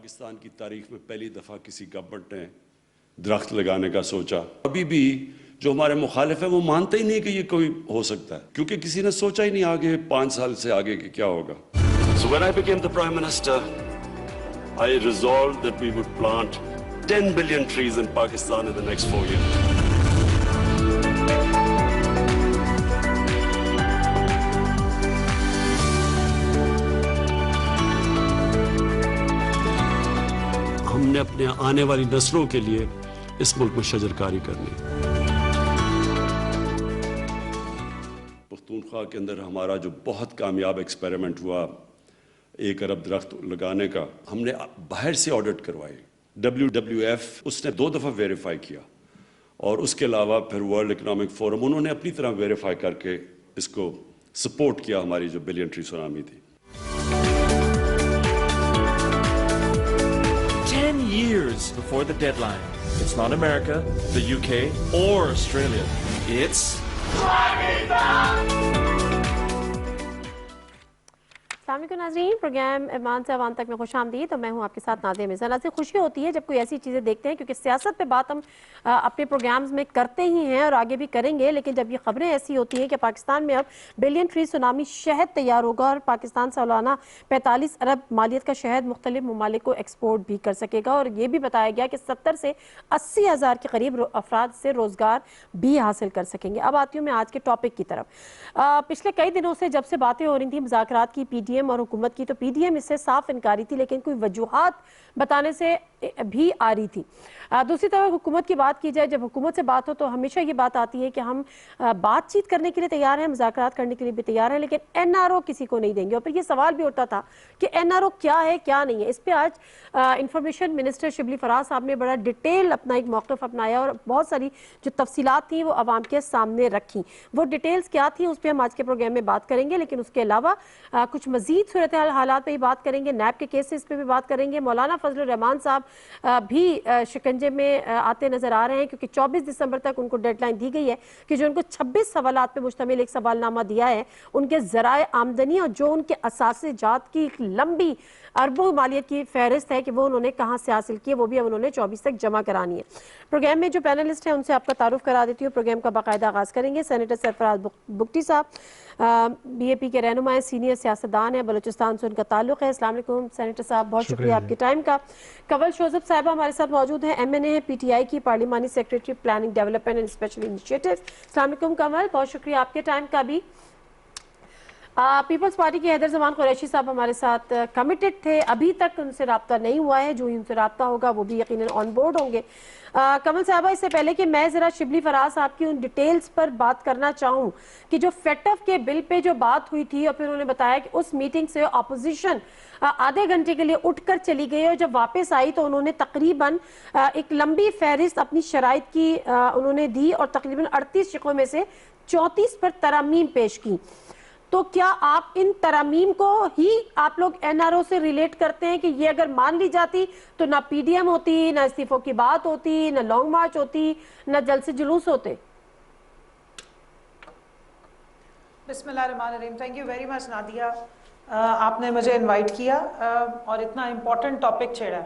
پاکستان کی تاریخ میں پہلی دفعہ کسی گورنمنٹ نے درخت لگانے کا سوچا. ابھی بھی جو ہمارے مخالف ہیں وہ مانتے ہی نہیں کہ یہ کوئی ہو سکتا ہے, کیونکہ کسی نے سوچا ہی نہیں آگے 5 سال سے آگے کہ کیا ہوگا. So when I became the Prime Minister, I resolved that we would plant 10 billion trees in Pakistan in the next 4 years. ہم نے اپنے آنے والی نسلوں کے لیے اس ملک میں شجرکاری کرنی. پختونخوا کے اندر ہمارا جو بہت کامیاب ایکسپیریمنٹ ہوا 1 ارب درخت لگانے کا, ہم نے باہر سے آڈٹ کروائے. WWF اس نے 2 دفعہ ویریفائی کیا, اور اس کے علاوہ پھر ورلڈ اکنامک فورم انہوں نے اپنی طرح ویریفائی کر کے اس کو سپورٹ کیا, ہماری جو بلین ٹری سونامی تھی. 10 years before the deadline. It's not America, the UK, or Australia. It's Pakistan! السلام علیکم ناظرین, پروگرام ایوان سے ایوان تک میں خوش آمدید. تو میں ہوں آپ کے ساتھ نادیہ مرزا. سے خوشی ہوتی ہے جب کوئی ایسی چیزیں دیکھتے ہیں, کیونکہ سیاست پہ بات ہم اپنے پروگرامز میں کرتے ہی ہیں اور آگے بھی کریں گے, لیکن جب یہ خبریں ایسی ہوتی ہیں کہ پاکستان میں اب بلین ٹری سونامی شہد تیار ہوگا اور پاکستان سالانہ 45 ارب مالیت کا شہد مختلف ممالک کو ایکسپورٹ بھی کر سکے گا, اور یہ بھی بتایا گیا کہ 70 سے 80 ہزار کے قریب افراد سے روزگار بھی حاصل کر سکیں گے. اب آتی ہوں میں آج کے ٹاپک کی طرف. پچھلے کئی دنوں سے جب سے باتیں ہو رہی تھیں مذاکرات کی پی ڈی ایم اور حکومت کی, تو پی ڈی ایم اس سے صاف انکاری تھی, لیکن کوئی وجوہات بتانے سے بھی آ رہی تھی. دوسری طرف حکومت کی بات کی جائے, جب حکومت سے بات ہو تو ہمیشہ یہ بات آتی ہے کہ ہم بات چیت کرنے کے لیے تیار ہیں, مذاکرات کرنے کے لیے بھی تیار ہیں, لیکن این آر او کسی کو نہیں دیں گے. اور پھر یہ سوال بھی اٹھتا تھا کہ این آر او کیا ہے کیا نہیں ہے. اس پہ آج انفارمیشن منسٹر شبلی فراز صاحب نے بڑا ڈیٹیل اپنا ایک موقف اپنایا اور بہت ساری جو تفصیلات تھیں وہ عوام کے سامنے رکھیں. وہ ڈیٹیلز کیا تھیں اس پہ ہم آج کے پروگرام میں بات کریں گے, لیکن اس کے علاوہ کچھ مزید صورتحال حالات پہ ہی بات کریں گے, نیب کے کیسز پہ بھی بات کریں گے. مولانا فضل الرحمان صاحب بھی شکنجے میں آتے نظر آ رہے ہیں, کیونکہ 24 دسمبر تک ان کو ڈیڈ لائن دی گئی ہے کہ جو ان کو 26 سوالات پہ مشتمل ایک سوال نامہ دیا ہے, ان کے ذرائع آمدنی اور جو ان کے اثاثے جات کی ایک لمبی اربوں مالیت کی فہرست ہے کہ وہ انہوں نے کہاں سے حاصل کی ہے, وہ بھی اب انہوں نے 24 تک جمع کرانی ہے. پروگرام میں جو پینلسٹ ہیں ان سے آپ کا تعارف کرا دیتی ہوں. پروگرام کا باقاعدہ آغاز کریں گے. سینیٹر سرفراز بگٹی صاحب بی اے پی کے رہنما ہیں, سینئر سیاستدان ہیں, بلوچستان سے ان کا تعلق ہے. السلام علیکم سینیٹر صاحب, بہت شکریہ آپ کے ٹائم کا. کنول شوزب صاحبہ ہمارے ساتھ موجود ہیں, ایم این اے ہیں, پی ٹی آئی کی پارلیمانی secretary planning development and special initiative. السلام علیکم کنول, بہت شکریہ آپ کے ٹائم کا بھی. پیپلز پارٹی کے حیدر زمان قریشی صاحب ہمارے ساتھ کمیٹڈ تھے, ابھی تک ان سے رابطہ نہیں ہوا ہے, جو ہی ان سے رابطہ ہوگا وہ بھی یقیناً آن بورڈ ہوں گے. کنول صاحبہ, اس سے پہلے کہ میں ذرا شبلی فراز صاحب کی ان ڈیٹیلز پر بات کرنا چاہوں کہ جو فیٹف کے بل پہ جو بات ہوئی تھی, اور پھر انہوں نے بتایا کہ اس میٹنگ سے اپوزیشن آدھے گھنٹے کے لیے اٹھ کر چلی گئی, اور جب واپس آئی تو انہوں نے تقریباً ایک لمبی فہرست اپنی شرائط کی انہوں نے دی, اور تقریباً 38 شقوں میں سے 34 پر ترامیم پیش کی. تو کیا آپ ان ترامیم کو ہی آپ لوگ این آر او سے ریلیٹ کرتے ہیں کہ یہ اگر مان لی جاتی تو نہ پی ڈی ایم ہوتی, نہ استعفوں کی بات ہوتی, نہ لانگ مارچ ہوتی, نہ جلسے جلوس ہوتے؟ بسم اللہ الرحمن الرحیم. Thank you very much Nadia, آپ نے مجھے انوائٹ کیا اور اتنا امپورٹنٹ ٹاپک چھیڑا.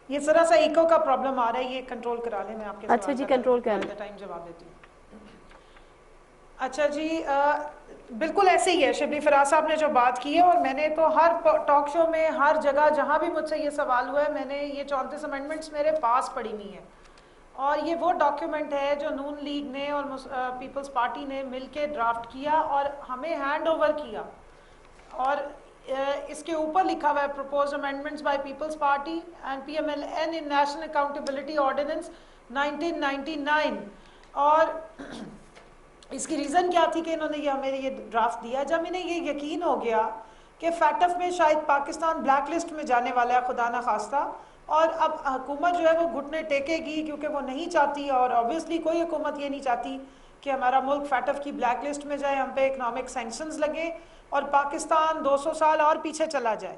یہ ذرا سا ایکو کا پرابلم آ رہا ہے, یہ کنٹرول کرا لیں, میں آپ کے سوال اچھا جی, کنٹرول کر لیں, ٹائم جواب دیتی ہوں. اچھا جی, بالکل ایسے ہی ہے شبلی فراز صاحب نے جو بات کی ہے, اور میں نے تو ہر ٹاک شو میں ہر جگہ جہاں بھی مجھ سے یہ سوال ہوا ہے, میں نے یہ 34 امینڈمنٹس میرے پاس پڑی ہوئی ہیں, اور یہ وہ ڈاکیومنٹ ہے جو نون لیگ نے اور پیپلز پارٹی نے مل کے ڈرافٹ کیا اور ہمیں ہینڈ اوور کیا, اور اس کے اوپر لکھا ہوا ہے proposed amendments by Peoples Party and P M L N in National Accountability Ordinance 1999. اور اس کی ریزن کیا تھی کہ انہوں نے ہمیں یہ ڈرافٹ دیا, جب انہیں یہ یقین ہو گیا کہ فیٹف میں شاید پاکستان بلیک لسٹ میں جانے والا ہے خدا نہ خواستہ, اور اب حکومت جو ہے وہ گھٹنے ٹیکے گی کیونکہ وہ نہیں چاہتی, اور اوبیسلی کوئی حکومت یہ نہیں چاہتی کہ ہمارا ملک فیٹف کی بلیک لسٹ میں جائے, ہم پہ اکنامک سینکشنز لگے اور پاکستان 200 سال اور پیچھے چلا جائے.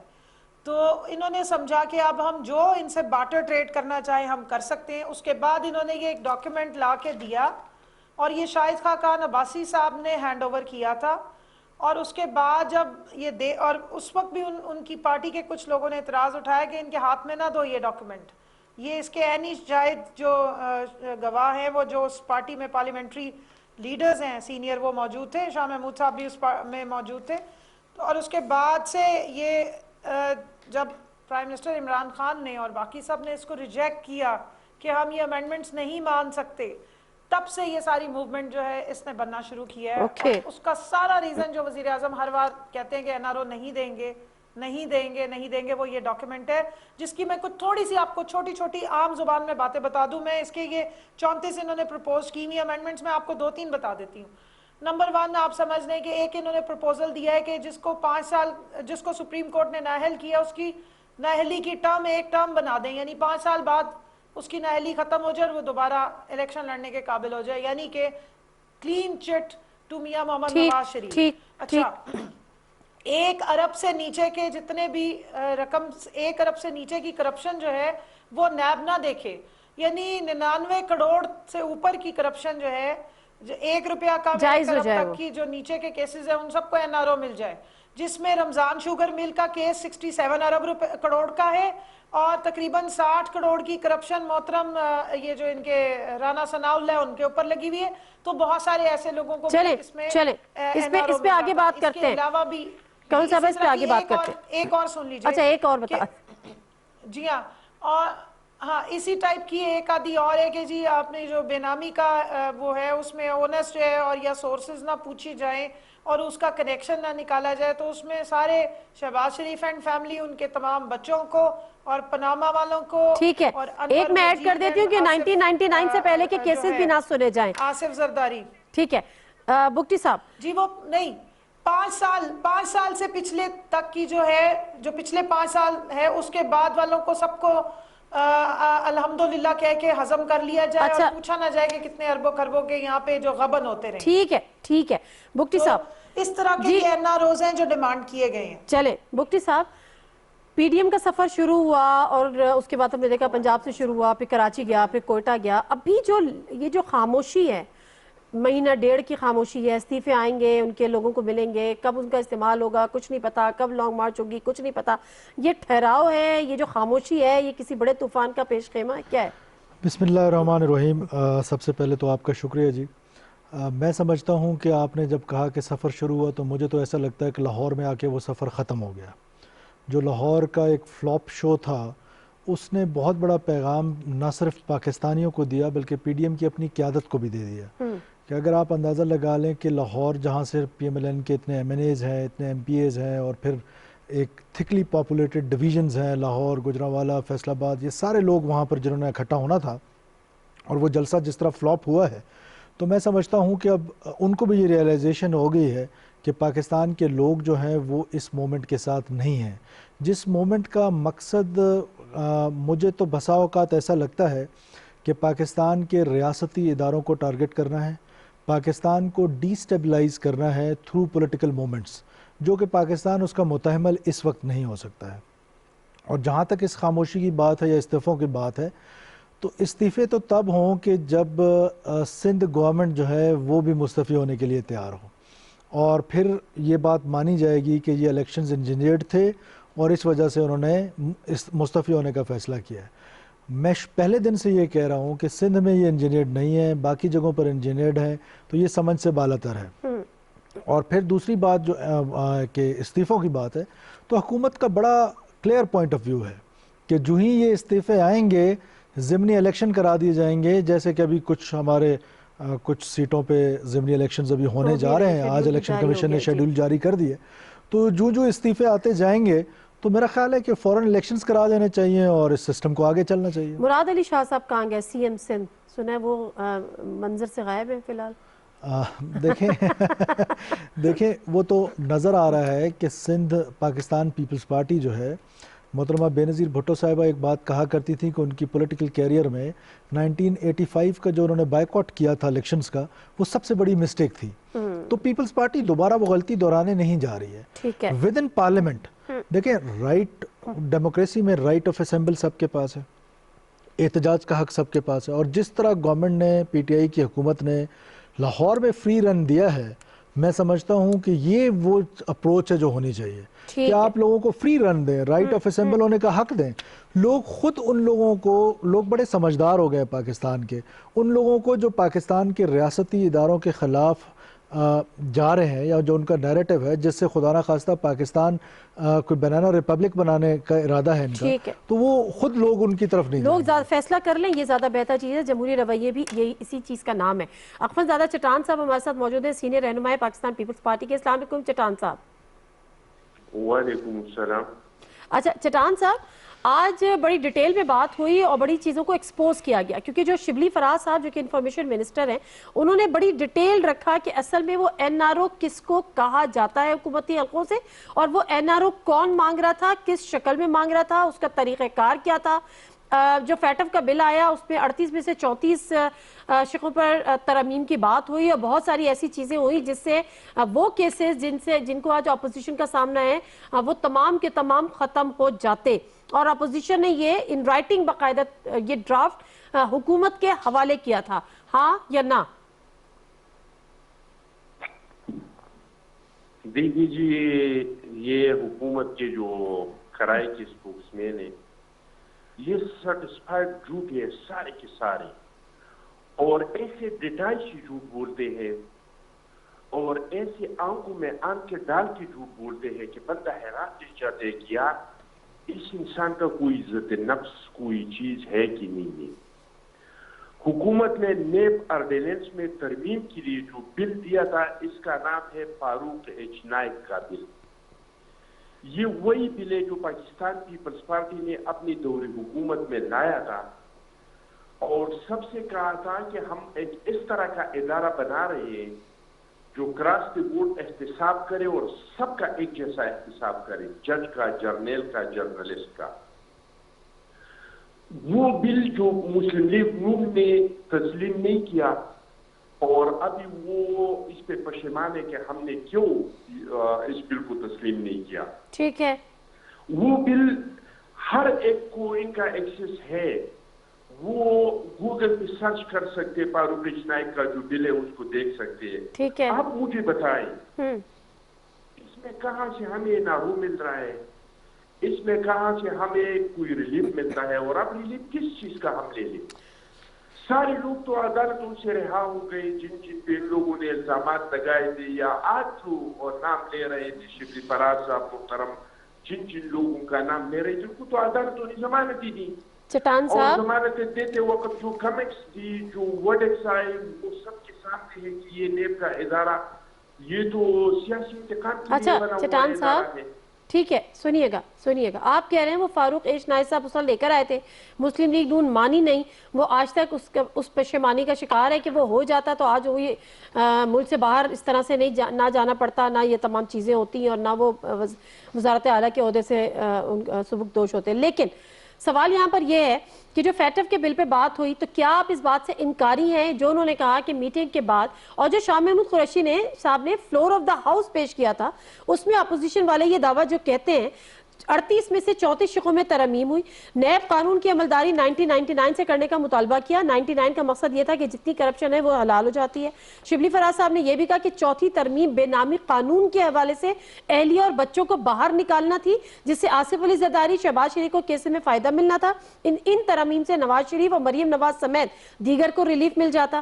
تو انہوں نے سمجھا کہ اب ہم جو ان سے بارٹر ٹریڈ کرنا چاہیں ہم کر سکتے ہیں. اس کے بعد انہوں نے یہ ایک ڈاکیومنٹ لا کے دیا, اور یہ شاہد خاقان عباسی صاحب نے ہینڈ اوور کیا تھا, اور اس کے بعد جب یہ اور اس وقت بھی ان کی پارٹی کے کچھ لوگوں نے اعتراض اٹھایا کہ ان کے ہاتھ میں نہ دو یہ ڈاکیومنٹ. یہ اس کے عینی شاہد جو گواہ ہیں وہ جو اس پارٹی میں پارلیمنٹری لیڈرز ہیں سینئر وہ موجود تھے. شاہ محمود صاحب بھی اس میں موجود تھے. اور اس کے بعد سے یہ جب پرائم منسٹر عمران خان نے اور باقی سب نے اس کو ریجیکٹ کیا کہ ہم یہ امینڈمنٹس نہیں مان سکتے, تب سے یہ ساری موومنٹ جو ہے اس نے بننا شروع کیا ہے. اور اس کا سارا ریزن جو وزیر اعظم ہر بار کہتے ہیں کہ این آر او نہیں دیں گے نہیں دیں گے نہیں دیں گے, وہ یہ ڈاکیومنٹ ہے جس کی میں کچھ تھوڑی سی آپ کو چھوٹی چھوٹی عام زبان میں باتیں بتا دوں. میں اس کے یہ 34 انہوں نے پرپوز کی ہوئی امینڈمنٹس میں آپ کو 2-3 بتا دیتی ہوں. نمبر 1 آپ سمجھ لیں کہ ایک انہوں نے پرپوزل دیا ہے کہ جس کو 5 سال جس کو سپریم کورٹ نے نااہل کیا اس کی نااہلی کی ٹرم ایک ٹرم بنا دیں, یعنی 5 سال بعد اس کی نااہلی ختم ہو جائے اور وہ دوبارہ الیکشن لڑنے کے قابل ہو جائے, یعنی کہ کلین چٹ ٹو میاں محمد نواز شریف. اچھا 1 ارب سے نیچے کے جتنے بھی رقم 1 ارب سے نیچے کی کرپشن جو ہے وہ نیب نہ دیکھے, یعنی 99 کروڑ سے اوپر کی کرپشن جو ہے 1 روپیہ کا 1 ارب تک کی جو نیچے کے کیسز ہیں ان سب کو این آر او مل جائے, جس میں رمضان شوگر مل کا کیس 67 ارب کروڑ کا ہے اور تقریباً 60 کروڑ کی کرپشن محترم یہ جو ان کے رانا ثناء اللہ ان کے اوپر لگی ہوئی ہے. تو بہت سارے ایسے لوگوں کو اس پہ آگے بات کرتے ہیں. اس کے علاوہ بھی کون صاحب اس پہ آگے بات کرتے ہیں, ایک اور سن لیجئے. اچھا ایک اور بتا. جی ہاں, اور ہاں اسی ٹائپ کی ایک آدھی اور ہے کہ جی آپ نے جو بے نامی کا وہ ہے اس میں اونسٹ ہے اور یا سورسز نہ پوچھی جائیں اور اس کا کنیکشن نہ نکالا جائے, تو اس میں سارے شہباز شریف اینڈ فیملی ان کے تمام بچوں کو اور پناما والوں کو. ٹھیک ہے, ایک میں ایڈ کر دیتی ہوں کہ 1999 سے پہلے کے کیسز بھی نہ سنے جائیں. آصف زرداری. ٹھیک ہے بگٹی صاحب. جی وہ نہیں 5 سال سے پچھلے تک کی جو ہے جو پچھلے 5 سال ہے اس کے بعد والوں کو سب کو الحمدللہ کہہ کے ہضم کر لیا جائے اور پوچھا نہ جائے کہ کتنے اربوں خربوں کے یہاں پہ جو غبن ہوتے رہے. ٹھیک ہے بگٹی صاحب, اس طرح کے این آر اوز ہیں جو ڈیمانڈ کیے گئے ہیں. چلیں بگٹی صاحب, پی ڈی ایم کا سفر شروع ہوا اور اس کے بعد ہم نے دیکھا پنجاب سے شروع ہوا, پھر کراچی گیا, پھر کوئٹہ گیا. ابھی جو یہ جو خاموشی ہے, 1.5 مہینہ کی خاموشی ہے, استعفے آئیں گے, ان کے لوگوں کو ملیں گے, کب ان کا استعمال ہوگا کچھ نہیں پتا, کب لانگ مارچ ہوگی کچھ نہیں پتا, یہ ٹھہراؤ ہے, یہ جو خاموشی ہے, یہ کسی بڑے طوفان کا پیش خیمہ ہے, کیا ہے؟ بسم اللہ الرحمن الرحیم. سب سے پہلے تو آپ کا شکریہ جی. میں سمجھتا ہوں کہ آپ نے جب کہا کہ سفر شروع ہوا تو مجھے تو ایسا لگتا ہے کہ لاہور میں آ کے وہ سفر ختم ہو گیا. جو لاہور کا ایک فلاپ شو تھا اس نے بہت بڑا پیغام نہ صرف پاکستانیوں کو دیا بلکہ پی ڈی ایم کی اپنی قیادت کو بھی دے دیا کہ اگر آپ اندازہ لگا لیں کہ لاہور جہاں سے پی ایم ایل این کے اتنے ایم این ایز ہیں, اتنے ایم پی ایز ہیں اور پھر ایک تھکلی پاپولیٹڈ ڈویژنز ہیں, لاہور, گجرانوالہ, فیصل آباد, یہ سارے لوگ وہاں پر جنہوں نے اکٹھا ہونا تھا, اور وہ جلسہ جس طرح فلاپ ہوا ہے تو میں سمجھتا ہوں کہ اب ان کو بھی یہ ریئلائزیشن ہو گئی ہے کہ پاکستان کے لوگ جو ہیں وہ اس مومنٹ کے ساتھ نہیں ہیں. جس مومنٹ کا مقصد مجھے تو بسا اوقات ایسا لگتا ہے کہ پاکستان کے ریاستی اداروں کو ٹارگٹ کرنا ہے, پاکستان کو ڈی سٹیبلائز کرنا ہے تھرو پولیٹیکل مومنٹس, جو کہ پاکستان اس کا متحمل اس وقت نہیں ہو سکتا ہے. اور جہاں تک اس خاموشی کی بات ہے یا استعفوں کی بات ہے تو استعفے تو تب ہوں کہ جب سندھ گورنمنٹ جو ہے وہ بھی مستعفی ہونے کے لیے تیار ہو, اور پھر یہ بات مانی جائے گی کہ یہ الیکشنز انجینئرڈ تھے اور اس وجہ سے انہوں نے مستعفی ہونے کا فیصلہ کیا ہے. میں پہلے دن سے یہ کہہ رہا ہوں کہ سندھ میں یہ انجینئرڈ نہیں ہے, باقی جگہوں پر انجینئرڈ ہے, تو یہ سمجھ سے بالاتر ہے. اور پھر دوسری بات جو کہ استعفوں کی بات ہے, تو حکومت کا بڑا کلیئر پوائنٹ آف ویو ہے کہ جو ہی یہ استعفے آئیں گے ضمنی الیکشن کرا دیے جائیں گے, جیسے کہ ابھی کچھ ہمارے کچھ سیٹوں پہ ضمنی الیکشنز ابھی ہونے جا رہے ہیں, آج الیکشن کمیشن نے شیڈول جاری کر دیے, تو جو استعفے آتے جائیں گے تو میرا خیال ہے کہ فوراً الیکشنز کرا دینے چاہیے اور اس سسٹم کو آگے چلنا چاہیے. مراد علی شاہ صاحب کہاں گئے, سی ایم سندھ, سنا ہے وہ منظر سے غائب ہیں فی الحال. دیکھیں وہ تو نظر آ رہا ہے کہ سندھ پاکستان پیپلز پارٹی جو ہے, محترمہ بے نظیر بھٹو صاحبہ ایک بات کہا کرتی تھی کہ ان کی پولیٹیکل کیریئر میں 1985 کا جو انہوں نے بائیکاٹ کیا تھا الیکشنز کا, وہ سب سے بڑی مسٹیک تھی. تو پیپلز پارٹی دوبارہ وہ غلطی دہرانے نہیں جا رہی ہے. ود ان پارلیمنٹ دیکھیں, رائٹ ڈیموکریسی میں رائٹ آف اسمبل سب کے پاس ہے, احتجاج کا حق سب کے پاس ہے, اور جس طرح گورنمنٹ نے پی ٹی آئی کی حکومت نے لاہور میں فری رن دیا ہے میں سمجھتا ہوں کہ یہ وہ اپروچ ہے جو ہونی چاہیے کہ آپ لوگوں کو فری رن دیں, رائٹ آف اسمبل ہونے کا حق دیں. لوگ خود ان لوگوں کو, لوگ بڑے سمجھدار ہو گئے پاکستان کے, ان لوگوں کو جو پاکستان کے ریاستی اداروں کے خلاف جا رہے ہیں یا جو ان کا نیریٹو ہے جس سے خدا نخواستہ پاکستان کوئی بنانا ریپبلک بنانے کا ارادہ ہے ان کا, تو وہ خود لوگ ان کی طرف نہیں لوگ فیصلہ کر لیں, یہ زیادہ بہتر چیز ہے. جمہوری رویے بھی یہی اسی چیز کا نام ہے. اکمل زادہ چٹان صاحب ہمارے ساتھ موجود ہیں, سینئر رہنمائے پاکستان پیپلز پارٹی کے. السلام علیکم چٹان صاحب. وعلیکم السلام. اچھا چٹان صاحب, آج بڑی ڈیٹیل میں بات ہوئی اور بڑی چیزوں کو ایکسپوز کیا گیا, کیونکہ جو شبلی فراز صاحب جو کہ انفارمیشن منسٹر ہیں, انہوں نے بڑی ڈیٹیل رکھا کہ اصل میں وہ این آر او کس کو کہا جاتا ہے حکومتی حلقوں سے, اور وہ این آر او کون مانگ رہا تھا, کس شکل میں مانگ رہا تھا, اس کا طریقہ کار کیا تھا. جو فیٹف کا بل آیا اس میں 38 میں سے 34 شقوں پر ترمیم کی بات ہوئی, اور بہت ساری ایسی چیزیں ہوئی جس سے وہ کیسز جن کو آج اپوزیشن کا سامنا ہے وہ تمام کے تمام ختم ہو جاتے, اور اپوزیشن نے یہ ان رائٹنگ باقاعدہ یہ ڈرافٹ حکومت کے حوالے کیا تھا, ہاں یا نہ؟ دیکھیے جی, یہ حکومت کے جو کرائے کے اسپوکس مین ہیں یہ سرٹسفائڈ جھوٹ ہے سارے کے سارے, اور ایسے ڈیٹائی سے جھوٹ بولتے ہیں اور ایسے آنکھوں میں آنکھ ڈال کے جھوٹ بولتے ہیں کہ بندہ حیران رہ جاتے ہیں کہ یار اس انسان کا کوئی عزت نفس کوئی چیز ہے کہ نہیں ہے. حکومت نے نیب آرڈیننس میں ترمیم کے لیے جو بل دیا تھا اس کا نام ہے فاروق ایچ نائک کا بل. یہ وہی بل ہے جو پاکستان پیپلز پارٹی نے اپنی دور حکومت میں لایا تھا, اور سب سے کہا تھا کہ ہم ایک اس طرح کا ادارہ بنا رہے ہیں جو کراس دی بورڈ احتساب کرے اور سب کا ایک جیسا احتساب کرے, جج کا, جرنیل کا, جرنلسٹ کا. وہ بل جو مسلم لیگ نون نے تسلیم نہیں کیا, اور ابھی وہ اس پہ پشیمان ہے کہ ہم نے کیوں اس بل کو تسلیم نہیں کیا. ٹھیک ہے, وہ بل ہر ایک کو ان کا ایکسس ہے, وہ گوگل پہ سرچ کر سکتے, فاروق ایچ نائک کا جو بل ہے اس کو دیکھ سکتے ہیں. ٹھیک ہے, آپ مجھے بتائیں اس میں کہاں سے ہمیں نارو مل رہا ہے, اس میں کہاں سے ہمیں کوئی ریلیف ملتا ہے, اور اب ریلیف کس چیز کا ہم لے لیں؟ سارے لوگ تو عدالتوں سے رہا ہو گئے جن پہ لوگوں نے الزامات لگائے تھے, یا آج تو اور نام لے رہے تھے شبلی فراز صاحب محترم, جن لوگوں کا نام لے رہے تھے ان کو تو عدالتوں نے ضمانت دی. چٹان اور صاحب ضمانتیں دیتے وقت جو کمکس تھی, جو ورڈکس آئے, وہ سب کے سامنے ہے کہ یہ نیب کا ادارہ یہ تو سیاسی انتقام کے لیے بنا ہوا ادارہ ہے. ٹھیک ہے, سنیے گا, آپ کہہ رہے ہیں وہ فاروق ایچ نائک صاحب اس وقت لے کر آئے تھے, مسلم لیگ نون مانی نہیں, وہ آج تک اس پشیمانی کا شکار ہے کہ وہ ہو جاتا تو آج وہی ملک سے باہر اس طرح سے نہ جانا پڑتا, نہ یہ تمام چیزیں ہوتی ہیں, اور نہ وہ وزارت اعلیٰ کے عہدے سے سبکدوش ہوتے. لیکن سوال یہاں پر یہ ہے کہ جو فیٹف کے بل پہ بات ہوئی, تو کیا آپ اس بات سے انکاری ہیں جو انہوں نے کہا کہ میٹنگ کے بعد, اور جو شاہ محمود قریشی صاحب نے فلور آف دا ہاؤس پیش کیا تھا, اس میں اپوزیشن والے یہ دعویٰ جو کہتے ہیں 38 میں سے 34 شقوں میں ترمیم ہوئی, نیب قانون کی عملداری 1999 سے کرنے کا مطالبہ کیا. 99 کا مقصد یہ تھا کہ جتنی کرپشن ہے وہ حلال ہو جاتی ہے. شبلی فراز صاحب نے یہ بھی کہا کہ چوتھی ترمیم بے نامی قانون کے حوالے سے اہلیہ اور بچوں کو باہر نکالنا تھی, جس سے آصف علی زرداری, شہباز شریف کو کیسے میں فائدہ ملنا تھا. ان ترمیم سے نواز شریف اور مریم نواز سمیت دیگر کو ریلیف مل جاتا.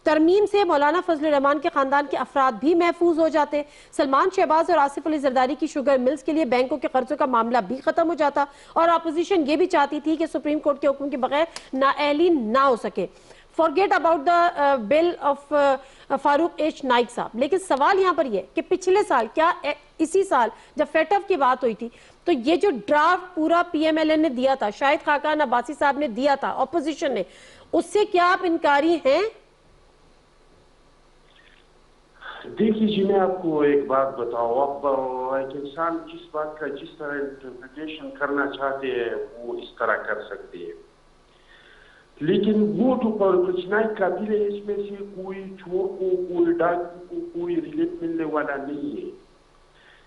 ترمیم سے مولانا فضل الرحمان کے خاندان کے افراد بھی محفوظ ہو جاتے. سلمان شہباز اور آصف علی زرداری کی شوگر ملز کے لیے بینکوں کے قرضوں کا معاملہ بھی ختم ہو جاتا, اور اپوزیشن یہ بھی چاہتی تھی کہ سپریم کورٹ کے حکم کے بغیر نااہلی نہ ہو سکے. forget about the bill of Farooq H Naek صاحب. لیکن سوال یہاں پر یہ کہ پچھلے سال, کیا اسی سال جب فیٹف کی بات ہوئی تھی, تو یہ جو ڈرافٹ پورا پی ایم ایل این نے دیا تھا, شاہد خاقان عباسی صاحب نے دیا تھا اپوزیشن نے, اس سے کیا آپ انکاری ہیں؟ دیکھیے جی, میں آپ کو ایک بات بتاؤں, اب ایک انسان جس بات کا جس طرح انٹرپریٹیشن کرنا چاہتے ہیں وہ اس طرح کر سکتے ہیں, لیکن وہ جو فاروق نائک کا بل ہے اس میں سے کوئی چور کو, کوئی ڈاکو کو کوئی ریلیف ملنے والا نہیں ہے.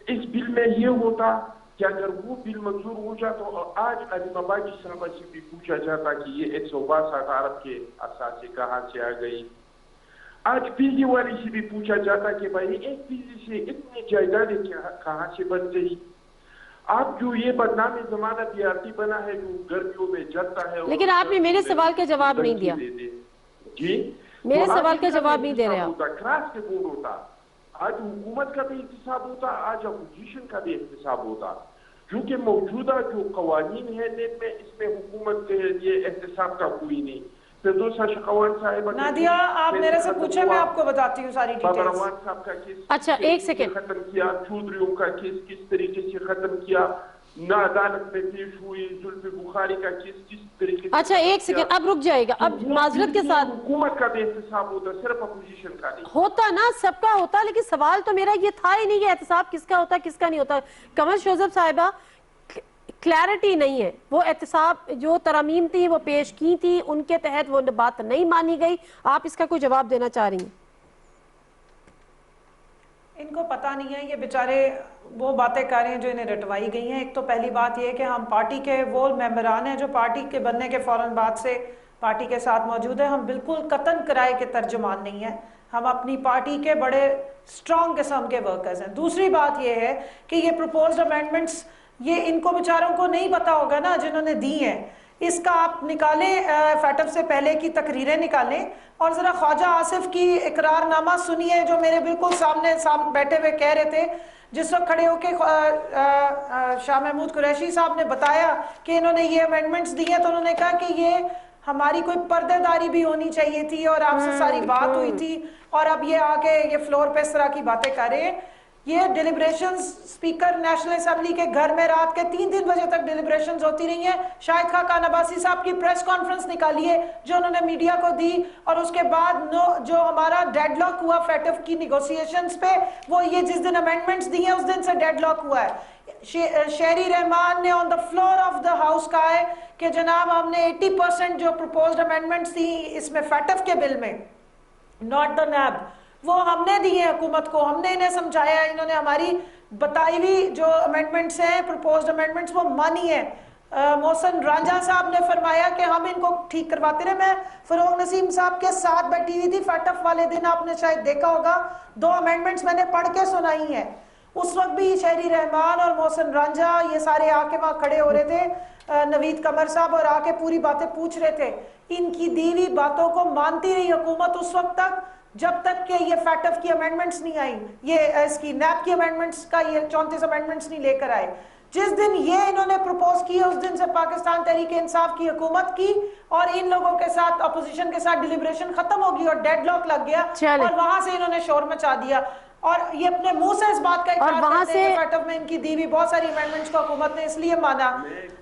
اس بل میں یہ ہوتا کہ اگر وہ بل منظور ہو جاتا تو آج علیم آبادی صاحبہ سے بھی پوچھا جاتا کہ یہ 162 ارب کے اثاثے کہاں سے آ گئی. آج پی جی والی سے بھی پوچھا جاتا کہ بھائی ایک پی جی سے اتنی جائیدادیں کہاں سے بن گئی. آپ جو یہ بدنامی زمانہ پی آر ٹی بنا ہے جو گرمیوں میں جلتا ہے. لیکن آپ نے میرے سوال کا جواب نہیں دیا. جی میرے سوال کا جواب نہیں دے رہے آپ. کراس کے بورڈ ہوتا, آج حکومت کا بھی احتساب ہوتا, آج اپوزیشن کا بھی احتساب ہوتا. کیونکہ موجودہ جو قوانین ہیں نیب میں, اس میں حکومت کے لیے احتساب کا کوئی نہیں. فردوسہ شقوان صاحب, نادیہ آپ میرے سے پوچھیں, میں آپ کو بتاتی ہوں ساری بابر ڈیٹیلز. روان صاحب کا کیس اچھا ایک سیکنڈ, ختم کیا, چودھریوں کا کیس کس طریقے سے ختم کیا, نہ عدالت میں پیش ہوئی زلفی بخاری کا کیس کس طریقے سے. اچھا ایک سیکنڈ, اب رک جائے گا. اب معذرت کے ساتھ حکومت کا بھی احتساب ہوتا, صرف اپوزیشن کا نہیں ہوتا نا, سب کا ہوتا. لیکن سوال تو میرا یہ تھا ہی نہیں کہ احتساب کس کا ہوتا کس کا نہیں ہوتا. قمر شوذب صاحبہ کلیئرٹی نہیں ہے. وہ احتساب جو ترامیم تھی وہ پیش کی تھی, ان کے تحت وہ بات نہیں مانی گئی. آپ اس کا کوئی جواب دینا چاہ رہی ہیں؟ ان کو پتہ نہیں ہے, یہ بیچارے وہ باتیں کر رہے ہیں جو انہیں رٹوائی گئی ہیں. ایک تو پہلی بات یہ کہ ہم پارٹی کے وہ ممبران ہیں جو پارٹی کے بننے کے فوراً بعد سے پارٹی کے ساتھ موجود ہیں. ہم بالکل قطن کرائے کے ترجمان نہیں ہیں, ہم اپنی پارٹی کے بڑے سٹرونگ قسم کے ورکرز ہیں. دوسری بات یہ ہے کہ یہ پروپوزڈ امینڈمنٹس یہ ان کو بیچاروں کو نہیں پتا ہوگا نا جنہوں نے دی ہیں. اس کا آپ نکالیں, فیٹف سے پہلے کی تقریریں نکالیں اور ذرا خواجہ آصف کی اقرار نامہ سنیے جو میرے بالکل سامنے بیٹھے ہوئے کہہ رہے تھے. جس وقت کھڑے ہو کے شاہ محمود قریشی صاحب نے بتایا کہ انہوں نے یہ امینڈمنٹس دی ہیں, تو انہوں نے کہا کہ یہ ہماری کوئی پردے داری بھی ہونی چاہیے تھی اور آپ سے ساری بات ہوئی تھی, اور اب یہ آگے یہ فلور پہ اس طرح کی باتیں کر رہے ہیں. یہ ڈیلیبریشنز اسپیکر نیشنل اسمبلی کے گھر میں رات کے 3 بجے تک ڈیلیبریشنز ہوتی رہی ہیں. شاہد خاقان عباسی صاحب کی پریس کانفرنس نکالی ہے جو انہوں نے میڈیا کو دی, اور اس کے بعد جو ہمارا ڈیڈ لاک ہوا فیٹف کی نیگوسیشنز پہ, وہ یہ جس دن امینڈمنٹس دی ہیں اس دن سے ڈیڈ لاک ہوا ہے. شہری رحمان نے on the floor of the house کہا ہے کہ جناب ہم نے 80% جو پروپوزڈ امینڈمنٹس تھی اس میں فیٹف کے بل میں, ناٹ دا نیب, وہ ہم نے دی ہیں حکومت کو, ہم نے انہیں سمجھایا, انہوں نے ہماری بتائی ہوئی جو امینڈمنٹس ہیں پروپوزڈ امینڈمنٹس وہ مانی ہیں. محسن رانجھا صاحب نے فرمایا کہ ہم ان کو ٹھیک کرواتے رہے. میں فروغ نسیم صاحب کے ساتھ بیٹھی ہوئی تھی فیٹف والے دن, آپ نے شاید دیکھا ہوگا, 2 امینڈمنٹس میں نے پڑھ کے سنائی ہیں. اس وقت بھی شہری رحمان اور محسن رانجھا یہ سارے آ کے وہاں کھڑے ہو رہے تھے, نوید قمر صاحب, اور آ کے پوری باتیں پوچھ رہے تھے. ان کی دی ہوئی باتوں کو مانتی رہی حکومت اس وقت تک جب تک کہ یہ فیٹف کی امینڈمنٹس نہیں آئی, یہ اس کی نیب کی امینڈمنٹس کا یہ 34 امینڈمنٹس نہیں لے کر آئے. جس دن یہ انہوں نے پروپوز کی اس دن سے پاکستان تحریک انصاف کی حکومت کی اور ان لوگوں کے ساتھ اپوزیشن کے ساتھ ڈیلیبریشن ختم ہو گئی اور ڈیڈ لاک لگ گیا, اور وہاں سے انہوں نے شور مچا دیا. اور یہ اپنے منہ سے اس بات کا اقرار کرتے ہیں کہ فیٹف میں ان کی دی ہوئی بہت ساری امینڈمنٹس کو حکومت نے اس لیے مانا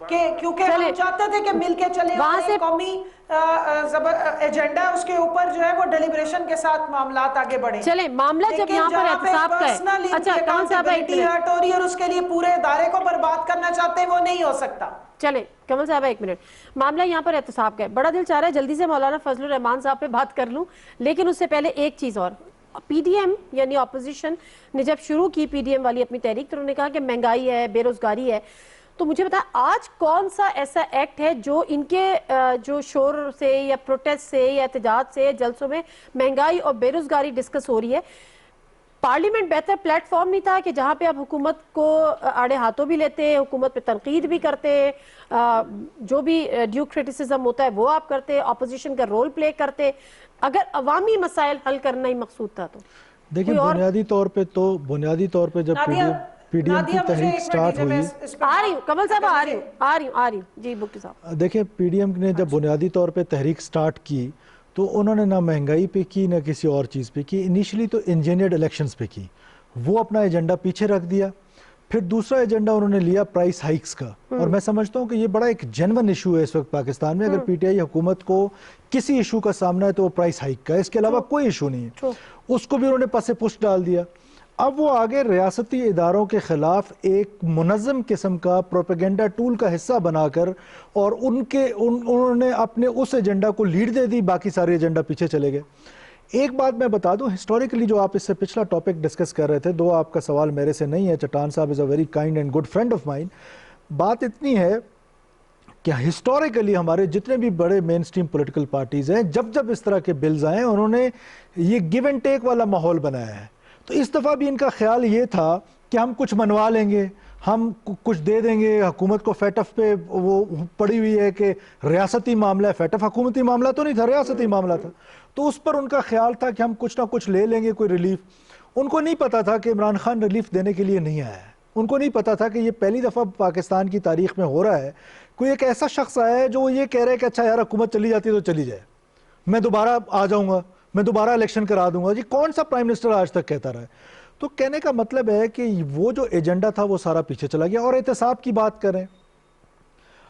کہ کیونکہ ہم چاہتے تھے کہ مل کے چلے, وہاں سے قومی ایجنڈا اس کے اوپر جو ہے وہ ڈیلیبریشن کے ساتھ معاملات آگے بڑھیں. چلیں معاملہ جب یہاں پر احتساب کا ہے, اچھا کون صاحب ہٹ ہو رہی ہے اور اس کے لیے پورے ادارے کو برباد کرنا چاہتے ہیں, وہ نہیں ہو سکتا. چلیں کمل صاحبہ 1 منٹ, معاملہ یہاں پر احتساب کا ہے. بڑا دل چاہ رہا ہے جلدی سے مولانا فضل الرحمان صاحب پہ بات کر لوں, لیکن اس سے پہلے ایک چیز اور. پی ڈی ایم یعنی اپوزیشن نے جب شروع کی پی ڈی ایم والی اپنی تحریک, تو انہوں نے کہا کہ مہنگائی ہے, بے روزگاری ہے. تو مجھے بتا آج کون سا ایسا ایکٹ ہے جو ان کے جو شور سے یا پروٹیسٹ سے یا احتجاج سے جلسوں میں مہنگائی اور بے روزگاری ڈسکس ہو رہی ہے؟ پارلیمنٹ بہتر پلیٹ فارم نہیں تھا کہ جہاں پہ آپ حکومت کو آڑے ہاتھوں بھی لیتے, حکومت پہ تنقید بھی کرتے, جو بھی ڈیو کرٹیسزم ہوتا ہے وہ آپ کرتے, اپوزیشن کا رول پلے کرتے, اگر عوامی مسائل حل کرنا ہی مقصود تھا؟ تو دیکھیں بنیادی طور پہ جب پی ڈی ایم کی تحریک سٹارٹ ہوئی, آ رہی ہوں کمل صاحب, آ رہی ہوں جی بھٹو صاحب. دیکھیں پی ڈی ایم نے جب بنیادی طور پہ تحریک سٹارٹ کی تو انہوں نے نہ مہنگائی پہ کی نہ کسی اور چیز پہ کی. انیشلی تو انجینئرڈ الیکشنز پہ کی, وہ اپنا ایجنڈا پیچھے رکھ دیا. پھر دوسرا ایجنڈا انہوں نے لیا پرائس ہائکس کا, اور میں سمجھتا ہوں کہ یہ بڑا ایک جینون ایشو ہے اس وقت پاکستان میں. اگر پی ٹی آئی حکومت کو کسی ایشو کا سامنا ہے تو وہ پرائس ہائک کا ہے, اس کے علاوہ کوئی ایشو نہیں ہے. اس کو بھی انہوں نے پس پش ڈال دیا. اب وہ آگے ریاستی اداروں کے خلاف ایک منظم قسم کا پروپیگنڈا ٹول کا حصہ بنا کر, اور انہوں نے اپنے اس ایجنڈا کو لیڈ دے دی, باقی سارے ایجنڈا پیچھے چلے گئے. ایک بات میں بتا دوں, ہسٹوریکلی جو آپ اس سے پچھلا ٹاپک ڈسکس کر رہے تھے, دو آپ کا سوال میرے سے نہیں ہے, چٹان صاحب is a very kind and good friend of mine. بات اتنی ہے کہ ہسٹوریکلی ہمارے جتنے بھی بڑے مین سٹریم پولیٹیکل پارٹیز ہیں جب جب اس طرح کے بلز آئے انہوں نے یہ گیو اینڈ ٹیک والا ماحول بنایا ہے. تو اس دفعہ بھی ان کا خیال یہ تھا کہ ہم کچھ منوا لیں گے, ہم کچھ دے دیں گے. حکومت کو فیٹ اف پہ وہ پڑی ہوئی ہے کہ ریاستی معاملہ ہے, فیٹ اف حکومتی معاملہ تو نہیں تھا, ریاستی معاملہ تھا. تو اس پر ان کا خیال تھا کہ ہم کچھ نہ کچھ لے لیں گے, کوئی ریلیف. ان کو نہیں پتا تھا کہ عمران خان ریلیف دینے کے لیے نہیں آیا ہے. ان کو نہیں پتا تھا کہ یہ پہلی دفعہ پاکستان کی تاریخ میں ہو رہا ہے کوئی ایک ایسا شخص آیا ہے جو یہ کہہ رہا ہے کہ اچھا یار حکومت چلی جاتی ہے تو چلی جائے, میں دوبارہ آ جاؤں گا, میں دوبارہ الیکشن کرا دوں گا. جی کون سا پرائم منسٹر آج تک کہتا رہا ہے؟ تو کہنے کا مطلب ہے کہ وہ جو ایجنڈا تھا وہ سارا پیچھے چلا گیا. اور احتساب کی بات کریں,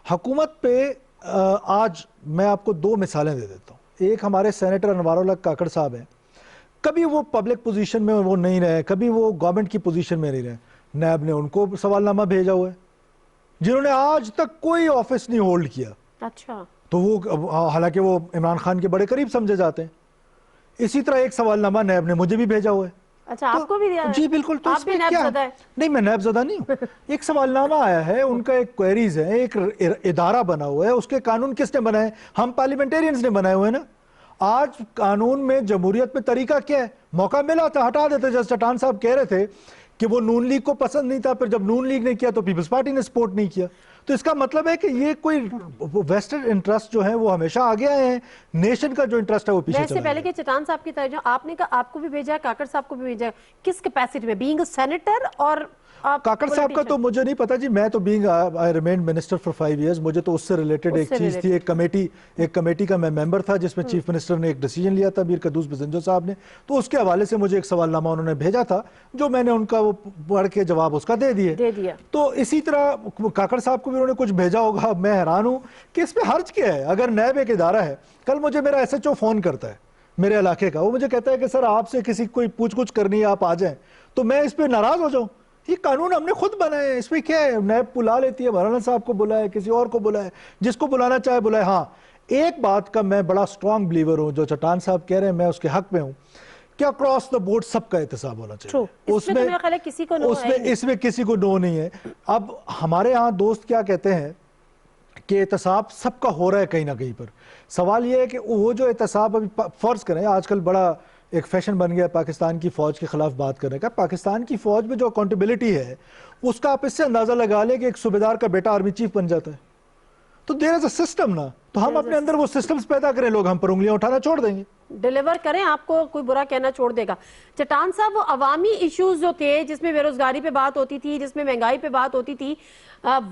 حکومت پہ آج میں آپ کو 2 مثالیں دے دیتا ہوں. ایک ہمارے سینیٹر انوار الحق کاکڑ صاحب ہیں, کبھی وہ پبلک پوزیشن میں وہ نہیں رہے, کبھی وہ گورنمنٹ کی پوزیشن میں نہیں رہے. نیب نے ان کو سوال نامہ بھیجا ہوا ہے, جنہوں نے آج تک کوئی آفس نہیں ہولڈ کیا. اچھا, تو وہ حالانکہ وہ عمران خان کے بڑے قریب سمجھے جاتے ہیں. اسی طرح ایک سوال نامہ نیب نے مجھے بھی بھیجا ہوا ہے. اچھا آپ کو بھی دیا ہے؟ جی بالکل. تو آپ اس بھی میں نیب کیا زدہ ہے؟ نہیں, میں نیب زدہ نہیں ہوں. ایک سوال نامہ آیا ہے, ان کا ایک کوئریز ہے, ایک ادارہ بنا ہوا ہے, اس کے قانون کس نے بنائے؟ ہم پارلیمنٹیرینز نے بنائے ہوئے نا. آج قانون میں جمہوریت میں طریقہ کیا ہے؟ موقع ملا تھا ہٹا دیتے. جس چٹان صاحب کہہ رہے تھے کہ وہ نون لیگ کو پسند نہیں تھا, پھر جب نون لیگ نے کیا تو پیپلز پارٹی نے سپورٹ نہیں کیا. تو اس کا مطلب ہے کہ یہ کوئی ویسٹرن انٹرسٹ جو ہیں وہ ہمیشہ آگے آئے ہیں, نیشن کا جو انٹرسٹ ہے وہ پیچھے میں اس سے چلا پہلے گیا. کہ چٹان صاحب کی طرح آپ نے کہا آپ کو بھی بھیجا ہے, کاکڑ صاحب کو بھی بھیجا ہے, کس کیپیسٹی میں؟ بینگ اے سینیٹر اور کاکڑ صاحب کا تو مجھے نہیں پتا جی, میں تو being I remained minister for 5 years, مجھے تو اس سے ریلیٹڈ ایک چیز تھی, ایک کمیٹی کا میں ممبر تھا جس میں چیف منسٹر نے ایک ڈیسیجن لیا تھا میر قدوس بزنجو صاحب نے, تو اس کے حوالے سے مجھے ایک سوال نامہ انہوں نے بھیجا تھا جو میں نے ان کا وہ پڑھ کے جواب اس کا دے دیا. تو اسی طرح کاکڑ صاحب کو بھی انہوں نے کچھ بھیجا ہوگا. میں حیران ہوں کہ اس پہ حرج کیا ہے. اگر نیب ایک ادارہ ہے, کل مجھے میرا ایس ایچ او فون کرتا ہے میرے علاقے کا, وہ مجھے کہتا ہے کہ سر آپ سے کسی کوئی پوچھ گچھ کرنی ہے, آپ آ جائیں, تو میں اس پہ ناراض ہو جاؤں؟ یہ قانون ہم نے خود بنائے ہیں, اس میں کیا ہے؟ نیب بلا لیتی ہے, مولانا صاحب کو بلائے, کسی اور کو بلائے, جس کو بلانا چاہے بلائے. ہاں ایک بات کا میں بڑا سٹرونگ بلیور ہوں, جو چٹان صاحب کہہ رہے ہیں میں اس کے حق میں ہوں, کہ اکراس دا بورڈ سب کا احتساب ہونا چاہیے. اس میں کسی کو نو نہیں ہے. اب ہمارے ہاں دوست کیا کہتے ہیں کہ احتساب سب کا ہو رہا ہے کہیں نہ کہیں پر. سوال یہ ہے کہ وہ جو احتساب ابھی فرض کریں, آج کل بڑا ایک فیشن بن گیا پاکستان کی فوج کے خلاف بات کرنے کا. پاکستان کی فوج میں جو اکاؤنٹیبلٹی ہے اس کا آپ اس سے اندازہ لگا لیں کہ ایک صوبیدار کا بیٹا آرمی چیف بن جاتا ہے. تو دیر از اے سسٹم نا, تو ہم اپنے اندر وہ سسٹمز پیدا کریں, لوگ ہم پر انگلیاں اٹھانا چھوڑ دیں گے, ڈیلیور کریں, آپ کو کوئی برا کہنا چھوڑ دے گا. چٹان صاحب وہ عوامی ایشوز جو تھے جس میں بے روزگاری پہ بات ہوتی تھی, جس میں مہنگائی پہ بات ہوتی تھی,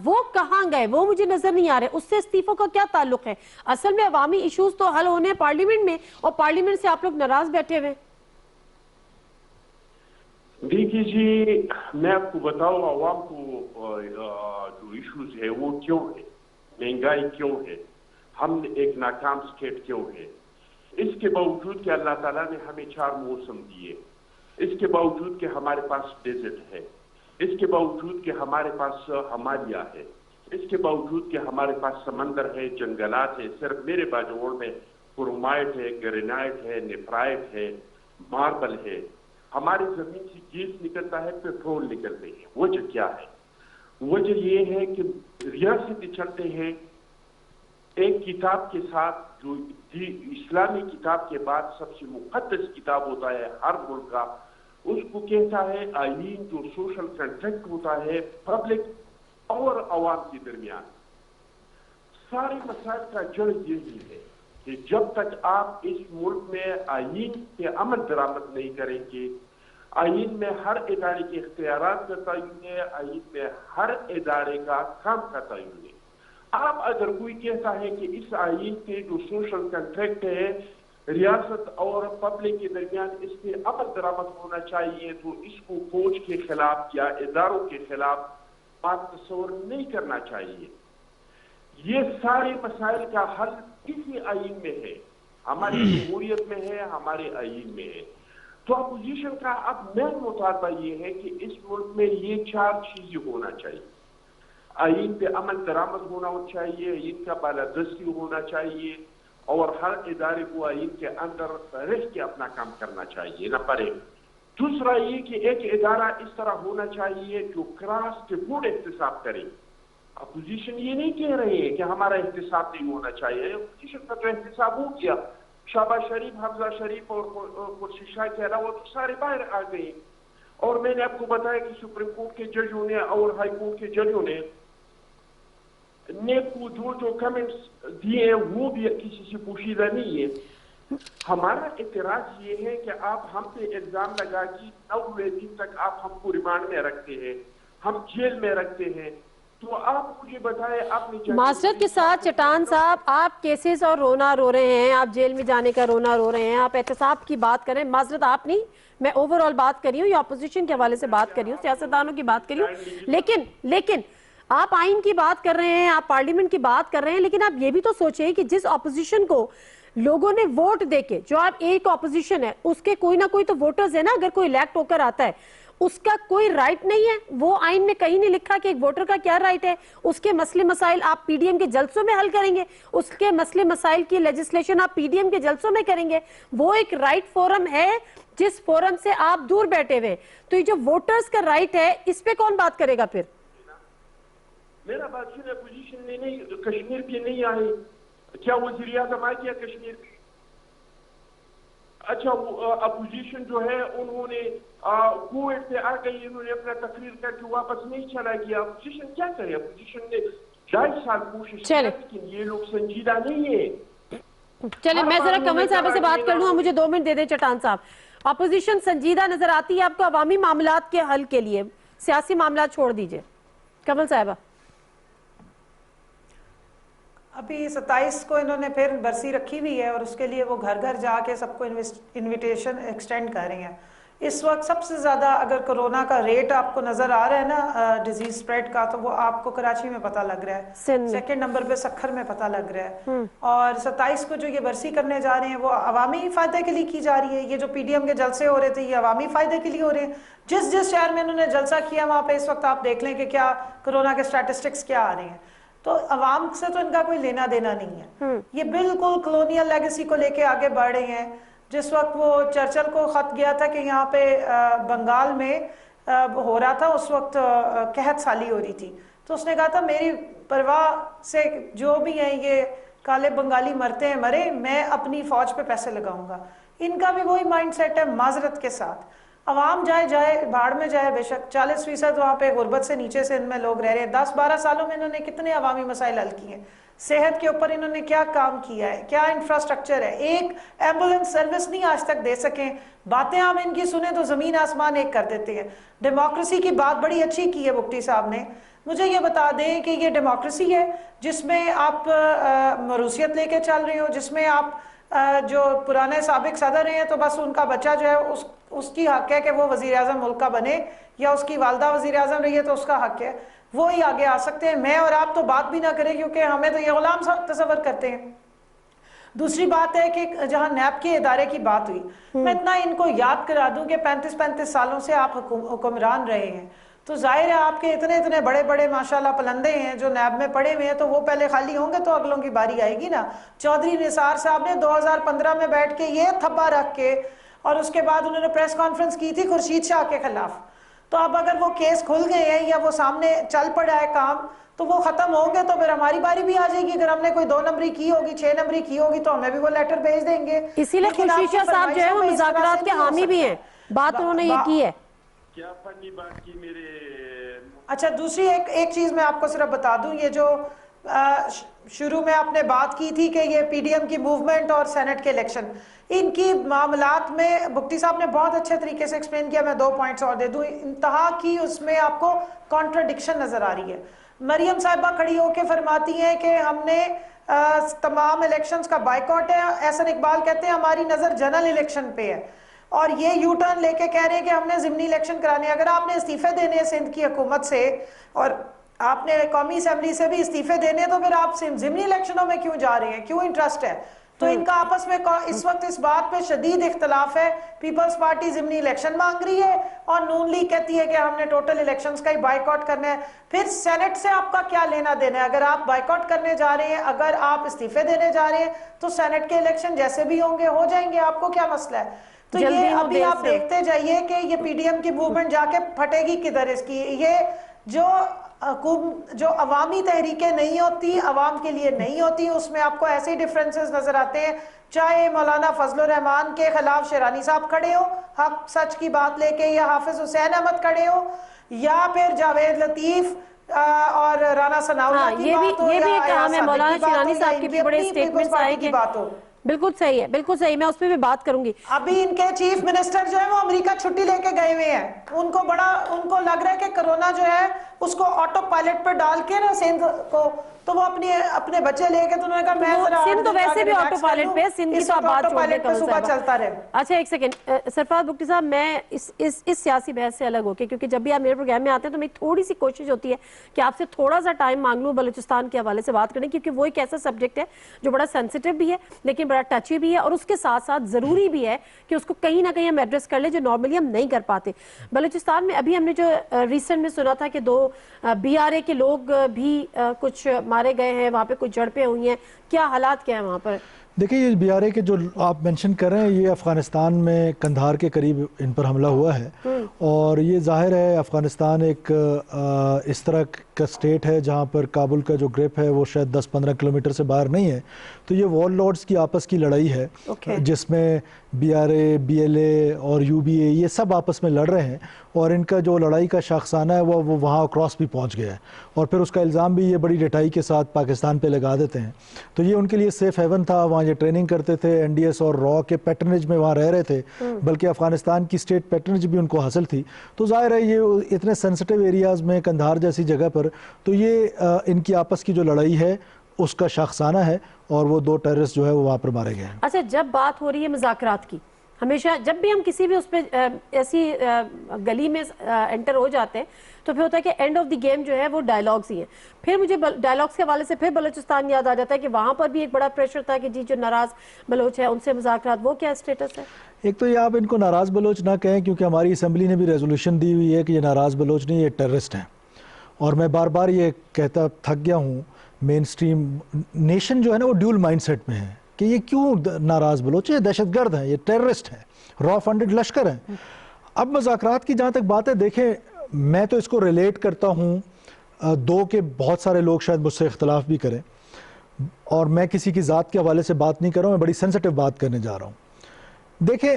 وہ کہاں گئے؟ وہ مجھے نظر نہیں آ رہے. اس سے استعفوں کا کیا تعلق ہے؟ اصل میں عوامی ایشوز تو حل ہونے ہیں پارلیمنٹ میں, اور پارلیمنٹ سے آپ لوگ ناراض بیٹھے ہوئے. دیکھیے جی, میں آپ کو بتاؤں عوام کو جو ایشوز ہے وہ کیوں ہے, مہنگائی کیوں ہے, ہم ایک ناکام اسٹیٹ کیوں ہے. اس کے باوجود کہ اللہ تعالیٰ نے ہمیں 4 موسم دیے, اس کے باوجود کہ ہمارے پاس ڈیزرٹ ہے, اس کے باوجود کہ ہمارے پاس ہمالیہ ہے, اس کے باوجود کہ ہمارے پاس سمندر ہے, جنگلات ہے. صرف میرے باجوڑ میں کرومائٹ ہے, گرینائٹ ہے, نیفرائٹ ہے, ماربل ہے. ہماری زمین سے گیس نکلتا ہے, پیٹرول نکلتے ہیں. وجہ کیا ہے؟ وجہ یہ ہے کہ ریاستیں چلتے ہیں ایک کتاب کے ساتھ جو اسلامی کتاب کے بعد سب سے مقدس کتاب ہوتا ہے ہر ملک کا, اس کو کہتا ہے آئین, جو سوشل کنٹریکٹ ہوتا ہے پبلک اور عوام کے درمیان. سارے مسائل کا جڑ یہی ہے کہ جب تک آپ اس ملک میں آئین کے عمل درآمد نہیں کریں گے, آئین میں ہر ادارے کے اختیارات کا تعین ہے, آئین میں ہر ادارے کا کام کا تعین ہے. آپ اگر کوئی کہتا ہے کہ اس آئین کے جو سوشل کنٹریکٹ ہے ریاست اور پبلک کے درمیان اس میں عمل درآمد ہونا چاہیے, تو اس کو فوج کے خلاف یا اداروں کے خلاف بات تصور نہیں کرنا چاہیے. یہ سارے مسائل کا حل کسی آئین میں ہے, ہماری جمہوریت میں ہے, ہمارے آئین میں ہے. تو اپوزیشن کا اب مین مطالبہ یہ ہے کہ اس ملک میں یہ 4 چیزیں ہونا چاہیے. آئین پہ عمل درآمد ہونا چاہیے, آئین کا بالادستی ہونا چاہیے, اور ہر ادارے کو آئین کے اندر رہ کے اپنا کام کرنا چاہیے. نمبر 1. دوسرا یہ کہ ایک ادارہ اس طرح ہونا چاہیے جو کراس کے بورڈ احتساب کرے, اپوزیشن یہ نہیں کہہ رہے ہیں کہ ہمارا احتساب نہیں ہونا چاہیے. اپوزیشن کا تو احتساب ہو گیا. شہباز شریف, حمزہ شریف اور خورشید شاہ کے علاوہ تو سارے باہر آ گئے. اور میں نے آپ کو بتایا کہ سپریم کورٹ کے ججوں نے اور ہائی کورٹ کے ججوں نے جو کمنٹس دیے ہیں وہ بھی کسی سے پوشیدہ نہیں ہے. ہمارا اعتراض یہ ہے کہ آپ ہم پہ الزام لگا کہ 90 دن تک آپ ہم کو ریمانڈ میں رکھتے ہیں, ہم جیل میں رکھتے ہیں. تو آپ مجھے بتائیں, آپ نے معذرت کے ساتھ چٹان صاحب, آپ کیسز اور رونا رو رہے ہیں, آپ جیل میں جانے کا رونا رو رہے ہیں, آپ احتساب کی بات کریں. معذرت آپ نہیں, میں اوور آل بات کر رہی ہوں یا اپوزیشن کے حوالے سے بات کر رہی ہوں, سیاستدانوں کی بات کر رہی ہوں. لیکن آپ آئین کی بات کر رہے ہیں, آپ پارلیمنٹ کی بات کر رہے ہیں, لیکن آپ یہ بھی تو سوچیں کہ جس اپوزیشن کو لوگوں نے ووٹ دے کے, جو آپ ایک اپوزیشن ہے اس کے کوئی نہ کوئی تو ووٹرز ہے نا, اگر کوئی الیکٹ ہو کر آتا ہے اس کا کوئی رائٹ نہیں ہے. وہ آئین میں کہیں نہیں لکھا کہ ایک ووٹر کا کیا رائٹ ہے. اس کے مسئلے مسائل آپ پی ڈی ایم کے جلسوں میں حل کریں گے, اس کے مسئلے مسائل کی لیجسلیشن آپ پی ڈی ایم کے جلسوں میں کریں گے. وہ ایک رائٹ فورم ہے جس فورم سے آپ دور بیٹھے ہوئے. تو یہ جو ووٹرز کا رائٹ ہے اس پہ کون بات کرے گا پھر؟ میرا بات سن, اپوزیشن نے نہیں, کشمیر پہ نہیں آئی. کیا وزیر اعظم آئے کیا کشمیر پہ؟ اچھا, اپوزیشن جو ہے انہوں نے کووڈ پہ آ گئی, انہوں نے اپنا تقریر کر کے واپس نہیں چلا گیا. اپوزیشن کیا کرے؟ اپوزیشن نے 2.5 سال کوشش کی, لیکن یہ لوگ سنجیدہ نہیں ہے. چلیں میں ذرا کمل صاحب سے بات کر لوں, مجھے 2 منٹ دے دیں چٹان صاحب. اپوزیشن سنجیدہ نظر آتی ہے آپ کو عوامی معاملات کے حل کے لیے, سیاسی معاملات چھوڑ دیجئے. کمل صاحبہ, ابھی 27 کو انہوں نے پھر برسی رکھی ہوئی ہے اور اس کے لیے وہ گھر گھر جا کے سب کو انویٹیشن ایکسٹینڈ کر رہی ہیں. اس وقت سب سے زیادہ اگر کرونا کا ریٹ آپ کو نظر آ رہا ہے نا ڈیزیز سپریڈ کا, تو وہ آپ کو کراچی میں پتہ لگ رہا ہے, سیکنڈ نمبر پہ سکھر میں پتہ لگ رہا ہے. اور 27 کو جو یہ برسی کرنے جا رہے ہیں وہ عوامی فائدے کے لیے کی جا رہی ہے. یہ جو پی ڈی ایم کے جلسے ہو رہے تھے یہ عوامی فائدے کے لیے ہو رہے ہیں. جس شہر میں انہوں نے جلسہ کیا وہاں پہ اس وقت آپ دیکھ لیں کہ کیا کرونا کے سٹیٹسٹکس کیا آ رہے ہیں. تو عوام سے تو ان کا کوئی لینا دینا نہیں ہے. یہ بالکل کلونیل لیگیسی کو لے کے آگے بڑھ رہے ہیں. جس وقت وہ چرچل کو خط گیا تھا کہ یہاں پہ بنگال میں ہو رہا تھا, اس وقت قحط سالی ہو رہی تھی, تو اس نے کہا تھا میری پرواہ سے جو بھی ہیں یہ کالے بنگالی مرتے ہیں مرے, میں اپنی فوج پہ پیسے لگاؤں گا. ان کا بھی وہی مائنڈ سیٹ ہے. معذرت کے ساتھ عوام جائے بھاڑ میں جائے, بے شک 40% وہاں پہ غربت سے نیچے سے ان میں لوگ رہ رہے ہیں. 10-12 سالوں میں انہوں نے کتنے عوامی مسائل حل کیے ہیں. صحت کے اوپر انہوں نے کیا کام کیا ہے, کیا انفراسٹرکچر ہے. ایک ایمبولینس سروس نہیں آج تک دے سکیں. باتیں ہم ان کی سنیں تو زمین آسمان ایک کر دیتے ہیں. ڈیموکریسی کی بات بڑی اچھی کی ہے بگٹی صاحب نے. مجھے یہ بتا دیں کہ یہ ڈیموکریسی ہے جس میں آپ موروثیت لے کے چل رہے ہو, جس میں آپ جو پرانے سابق صدر ہیں تو بس ان کا بچہ جو ہے اس کی حق ہے کہ وہ وزیر اعظم ملک کا بنے, یا اس کی والدہ وزیر اعظم رہی ہے تو اس کا حق ہے, وہی آگے آ سکتے ہیں. میں اور آپ تو بات بھی نہ کریں کیونکہ ہمیں تو یہ غلام تصور کرتے ہیں. دوسری بات ہے کہ جہاں نیب کے ادارے کی بات ہوئی, میں اتنا ان کو یاد کرا دوں کہ 35 سالوں سے آپ حکمران رہے ہیں, تو ظاہر ہے آپ کے اتنے بڑے بڑے ماشاءاللہ پلندے ہیں جو نیب میں پڑے ہوئے ہیں, تو وہ پہلے خالی ہوں گے تو اگلوں کی باری آئے گی نا. چودھری نثار صاحب نے 2015 میں بیٹھ کے یہ تھپا رکھ کے, اور اس کے بعد انہوں نے پریس کانفرنس کی تھی خورشید شاہ کے خلاف. تو اب اگر وہ کیس کھل گئے ہیں یا وہ سامنے چل پڑا ہے کام, تو وہ ختم ہوں گے تو پھر ہماری باری بھی آ جائے گی. اگر ہم نے کوئی 2 نمبری کی ہوگی, 6 نمبری کی ہوگی, تو ہمیں بھی وہ لیٹر بھیج دیں گے. اسی لیے خورشید شاہ صاحب جو ہے وہ مذاکرات کے حامی بھی ہیں, بات انہوں نے یہ کی ہے. کیا فنی بات کی میرے. اچھا, دوسری ایک چیز میں آپ کو صرف بتا دوں, یہ جو شروع میں آپ نے بات کی تھی کہ یہ پی ڈی ایم کی موومنٹ اور سینٹ کے الیکشن, ان کی معاملات میں بگٹی صاحب نے بہت اچھے طریقے سے ایکسپلین کیا. میں 2 پوائنٹس اور دے دوں. انتہا کی اس میں آپ کو کانٹرڈکشن نظر آ رہی ہے. مریم صاحبہ کھڑی ہو کے فرماتی ہیں کہ ہم نے تمام الیکشنز کا بائیکاٹ ہے. احسن اقبال کہتے ہیں ہماری نظر جنرل الیکشن پہ ہے, اور یہ یو ٹرن لے کے کہہ رہے ہیں کہ ہم نے ضمنی الیکشن کرانے. اگر آپ نے استعفے دینے ہیں سندھ کی حکومت سے اور آپ نے قومی اسمبلی سے بھی استعفے دینے, تو پھر آپ ضمنی الیکشنوں میں کیوں جا رہے ہیں, کیوں انٹرسٹ ہے؟ تو ان کا آپس میں اس وقت اس بات پہ شدید اختلاف ہے. پیپلز پارٹی ضمنی الیکشن مانگ رہی ہے اور نون لیگ کہتی ہے کہ ہم نے ٹوٹل الیکشنز کا ہی بائیکاٹ کرنا ہے. پھر سینٹ سے آپ کا کیا لینا دینا ہے؟ اگر آپ بائیکاٹ کرنے جا رہے ہیں, اگر آپ استعفے دینے جا رہے ہیں, تو سینٹ کے الیکشن جیسے بھی ہوں گے ہو جائیں گے. آپ کو کیا مسئلہ ہے؟ تو یہ ابھی آپ دیکھتے جائیے کہ یہ پی ڈی ایم کی موومنٹ جا کے پھٹے گی کدھر. اس کی یہ جو جو عوامی تحریکیں نہیں ہوتی، عوام کے لیے نہیں ہوتی، اس میں آپ کو ایسے ہی ڈفرینسز نظر آتے ہیں، چاہے مولانا فضل الرحمان کے خلاف شیرانی صاحب کھڑے ہو حق سچ کی بات لے کے، یا حافظ حسین احمد کھڑے ہو، یا پھر جاوید لطیف اور رانا ثناءاللہ کی بات ہو، یہ بھی یا ایک کام ہے، مولانا شیرانی صاحب کی بھی بڑے پیپلز سٹیٹمنٹس پارٹی آئے کی کہ بات ہو۔ بالکل صحیح ہے، بالکل صحیح، میں اس پہ بھی بات کروں گی۔ ابھی ان کے چیف منسٹر جو ہے وہ امریکہ چھٹی لے کے گئے ہوئے ہیں، ان کو لگ رہا ہے کہ کرونا جو ہے اس کو آٹو پائلٹ پہ ڈال کے نا سندھ کو، تو وہ اپنے بچے لے کے، تو انہوں نے کہا میں ذرا سندھ تو ویسے بھی آٹو پائلٹ پہ، سندھ کی تو آپ بات چھوڑ دیں پہ صبح چلتا رہے۔ اچھا ایک سیکنڈ سرفراز بگٹی صاحب، میں اس سیاسی بحث سے الگ ہو کے، کیونکہ جب بھی آپ میرے پروگرام میں آتے ہیں تو میری تھوڑی سی کوشش ہوتی ہے کہ آپ سے تھوڑا سا ٹائم مانگ لوں بلوچستان کے حوالے سے بات کریں، کیونکہ وہ ایک ایسا سبجیکٹ ہے جو بڑا سینسیٹیو بھی ہے لیکن بڑا ٹچی بھی ہے، اور اس کے ساتھ ساتھ ضروری بھی ہے کہ اس کو کہیں نہ کہیں ہم ایڈریس کر لیں، جو نارملی ہم نہیں کر پاتے۔ بلوچستان میں ابھی ہم نے جو ریسنٹ میں سنا تھا کہ 2 BRA کے لوگ بھی کچھ مارے گئے ہیں، وہاں پہ کچھ جھڑپیں ہوئی ہیں، کیا حالات کیا ہیں وہاں پر؟ دیکھیں یہ BRA کے جو آپ مینشن کر رہے ہیں، یہ افغانستان میں قندھار کے قریب ان پر حملہ ہوا ہے، اور یہ ظاہر ہے افغانستان ایک اس طرح کا سٹیٹ ہے جہاں پر کابل کا جو گریپ ہے وہ شاید 10-15 کلومیٹر سے باہر نہیں ہے، تو یہ وار لارڈز کی آپس کی لڑائی ہے جس میں BRA BLA اور UBA یہ سب آپس میں لڑ رہے ہیں، اور ان کا جو لڑائی کا شاخسانہ ہے وہ وہاں کراس بھی پہنچ گیا ہے، اور پھر اس کا الزام بھی یہ بڑی ڈٹائی کے ساتھ پاکستان پہ لگا دیتے ہیں۔ تو یہ ان کے لیے سیف ہیون تھا، وہاں یہ ٹریننگ کرتے تھے، NDS اور را کے پیٹرنیج میں وہاں رہ رہے تھے، بلکہ افغانستان کی اسٹیٹ پیٹرنیج بھی ان کو حاصل تھی، تو ظاہر ہے یہ اتنے سینسٹیو ایریاز میں قندھار جیسی جگہ پر، تو یہ ان کی آپس کی جو لڑائی ہے اس کا شاخسانہ ہے، اور وہ 2 ٹیررسٹ جو ہے وہ وہاں پر مارے گئے ہیں۔ اچھا جب بات ہو رہی ہے مذاکرات کی، ہمیشہ جب بھی ہم کسی بھی اس پہ ایسی گلی میں انٹر ہو جاتے ہیں تو پھر ہوتا ہے کہ اینڈ آف دی گیم جو ہے وہ ڈائیلاگز ہی ہیں۔ پھر مجھے ڈائیلاگز کے حوالے سے پھر بلوچستان یاد آ جاتا ہے کہ وہاں پر بھی ایک بڑا پریشر تھا کہ جی جو ناراض بلوچ ہے ان سے مذاکرات، وہ کیا اسٹیٹس ہے؟ ایک تو یہ آپ ان کو ناراض بلوچ نہ کہیں، کیونکہ ہماری اسمبلی نے بھی ریزولوشن دی ہوئی ہے کہ یہ ناراض بلوچ نہیں، یہ ٹیررسٹ ہیں، اور میں بار بار یہ کہتا تھک گیا ہوں، مین سٹریم نیشن جو ہے نا وہ ڈیول مائنڈ سیٹ میں ہے کہ یہ کیوں ناراض بلوچ ہیں، یہ دہشت گرد ہیں، یہ ٹیررسٹ ہیں، را فنڈڈ لشکر ہیں۔ اب مذاکرات کی جہاں تک بات ہے، دیکھیں میں تو اس کو ریلیٹ کرتا ہوں 2 کے بہت سارے لوگ شاید مجھ سے اختلاف بھی کریں، اور میں کسی کی ذات کے حوالے سے بات نہیں کر رہا ہوں، میں بڑی سینسٹیو بات کرنے جا رہا ہوں۔ دیکھیں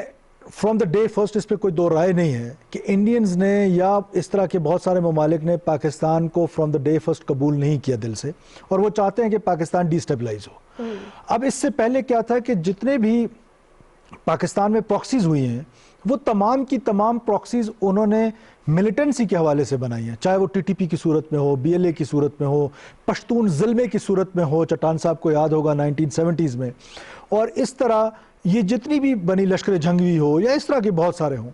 فرام دا ڈے فرسٹ اس پہ کوئی 2 رائے نہیں ہے کہ انڈینز نے یا اس طرح کے بہت سارے ممالک نے پاکستان کو فرام دا ڈے فرسٹ قبول نہیں کیا دل سے، اور وہ چاہتے ہیں کہ پاکستان ڈی اسٹیبلائز ہو۔ اب اس سے پہلے کیا تھا کہ جتنے بھی پاکستان میں پراکسیز ہوئی ہیں وہ تمام کی تمام پراکسیز انہوں نے ملیٹنسی کے حوالے سے بنائی ہیں، چاہے وہ TTP کی صورت میں ہو، BLA کی صورت میں ہو، پشتون ظلمے کی صورت میں ہو، چٹان صاحب کو یاد ہوگا 1970s میں، اور اس طرح یہ جتنی بھی بنی لشکر جھنگوی ہو یا اس طرح کے بہت سارے ہوں،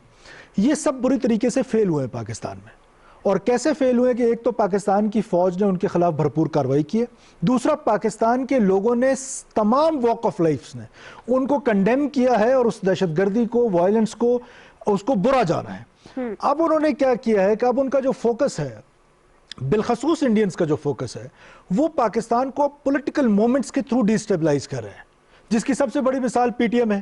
یہ سب بری طریقے سے فیل ہوئے ہیں پاکستان میں۔ اور کیسے فیل ہوئے کہ ایک تو پاکستان کی فوج نے ان کے خلاف بھرپور کارروائی کی ہے، دوسرا پاکستان کے لوگوں نے تمام واک آف لائفز نے ان کو کنڈیم کیا ہے، اور اس دہشت گردی کو، وائلنس کو، اس کو برا جانا ہے۔ اب انہوں نے کیا کیا ہے کہ اب ان کا جو فوکس ہے، بالخصوص انڈینز کا جو فوکس ہے، وہ پاکستان کو پولیٹیکل مومنٹس کے تھرو ڈی اسٹیبلائز کر رہے ہیں، جس کی سب سے بڑی مثال PTM ہے۔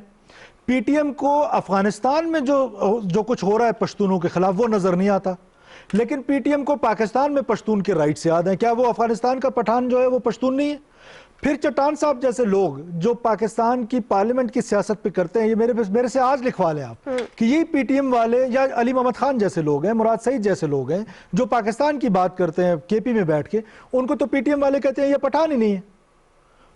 PTM کو افغانستان میں جو کچھ ہو رہا ہے پشتونوں کے خلاف وہ نظر نہیں آتا، لیکن PTM کو پاکستان میں پشتون کے رائٹس یاد ہیں۔ کیا وہ افغانستان کا پٹھان جو ہے وہ پشتون نہیں ہے؟ پھر چٹان صاحب جیسے لوگ جو پاکستان کی پارلیمنٹ کی سیاست پہ کرتے ہیں، یہ میرے سے آج لکھوا لیں آپ کہ یہ PTM والے یا علی محمد خان جیسے لوگ ہیں، مراد سعید جیسے لوگ ہیں جو پاکستان کی بات کرتے ہیں KP میں بیٹھ کے، ان کو تو PTM والے کہتے ہیں یہ پٹھان ہی نہیں ہے۔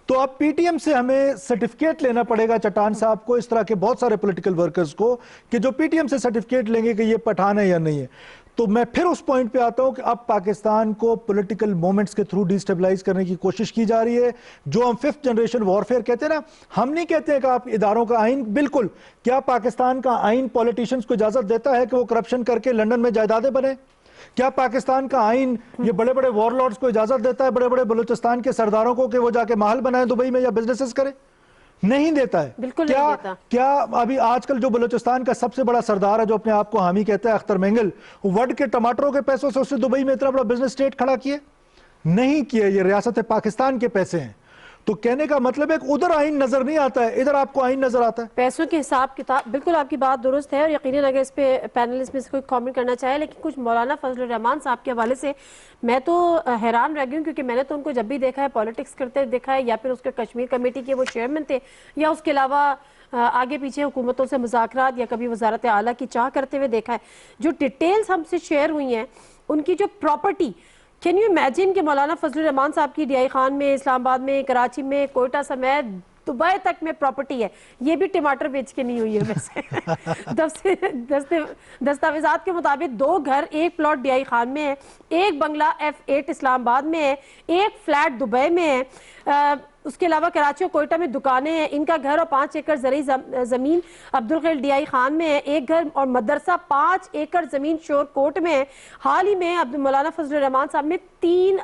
تو اب PTM سے ہمیں سرٹیفکیٹ لینا پڑے گا چٹان صاحب کو، اس طرح کے بہت سارے پولیٹیکل ورکرز کو، کہ جو PTM سے سرٹیفکیٹ لیں گے کہ یہ پٹھان ہے یا نہیں ہے۔ تو میں پھر اس پوائنٹ پہ آتا ہوں کہ اب پاکستان کو پولیٹیکل مومنٹس کے تھرو ڈی اسٹیبلائز کرنے کی کوشش کی جا رہی ہے، جو ہم 5th جنریشن وارفیئر کہتے ہیں نا، ہم نہیں کہتے ہیں کہ آپ اداروں کا آئین، بالکل، کیا پاکستان کا آئین پولیٹیشنز کو اجازت دیتا ہے کہ وہ کرپشن کر کے لنڈن میں جائیدادیں بنیں؟ کیا پاکستان کا آئین یہ بڑے بڑے وار لارڈز کو اجازت دیتا ہے، بڑے بڑے بلوچستان کے سرداروں کو، کہ وہ جا کے محل بنائیں دبئی میں یا بزنسز کریں؟ نہیں دیتا ہے۔ بالکل نہیں دیتا۔ کیا ابھی آج کل جو بلوچستان کا سب سے بڑا سردار ہے جو اپنے آپ کو حامی کہتا ہے، اختر مینگل، وڈ کے ٹماٹروں کے پیسوں سے اس نے دبئی میں اتنا بڑا بزنس اسٹیٹ کھڑا کیا؟ نہیں کیا، یہ ریاست پاکستان کے پیسے ہیں۔ تو کہنے کا مطلب ہے کہ ادھر آئین نظر نہیں آتا ہے، ادھر آپ کو آئین نظر آتا ہے. پیسوں کے حساب کتاب، بالکل آپ کی بات درست ہے، اور یقیناً اگر اس پہ پینلسٹ میں سے کوئی کامنٹ کرنا چاہے، لیکن کچھ مولانا فضل الرحمان صاحب کے حوالے سے میں تو حیران رہ گئی ہوں، کیونکہ میں نے تو ان کو جب بھی دیکھا ہے پالیٹکس کرتے دیکھا ہے، یا پھر اس کے کشمیر کمیٹی کے وہ چیئرمین تھے، یا اس کے علاوہ آگے پیچھے حکومتوں سے مذاکرات یا کبھی وزارت اعلیٰ کی چاہ کرتے ہوئے دیکھا ہے. جو ڈیٹیلز ہم سے شیئر ہوئی ہیں ان کی جو پراپرٹی، کین یو امیجن کہ مولانا فضل الرحمان صاحب کی ڈی آئی خان میں، اسلام آباد میں، کراچی میں، کوئٹہ سمیت دبئی تک میں پراپرٹی ہے. یہ بھی ٹماٹر بیچ کے نہیں ہوئی ہے ویسے. دستاویزات کے مطابق 2 گھر، 1 پلاٹ ڈی آئی خان میں ہے، 1 بنگلہ F8 اسلام آباد میں ہے، 1 فلیٹ دبئی میں ہے. اس کے علاوہ کراچی اور کوئٹہ میں دکانیں ہیں. ان کا گھر اور 5 ایکڑ زرعی زمین عبدالخیل ڈی آئی خان میں ہے. 1 گھر اور مدرسہ 5 ایکڑ زمین شور کوٹ میں ہے. حال ہی میں مولانا فضل الرحمان صاحب نے 3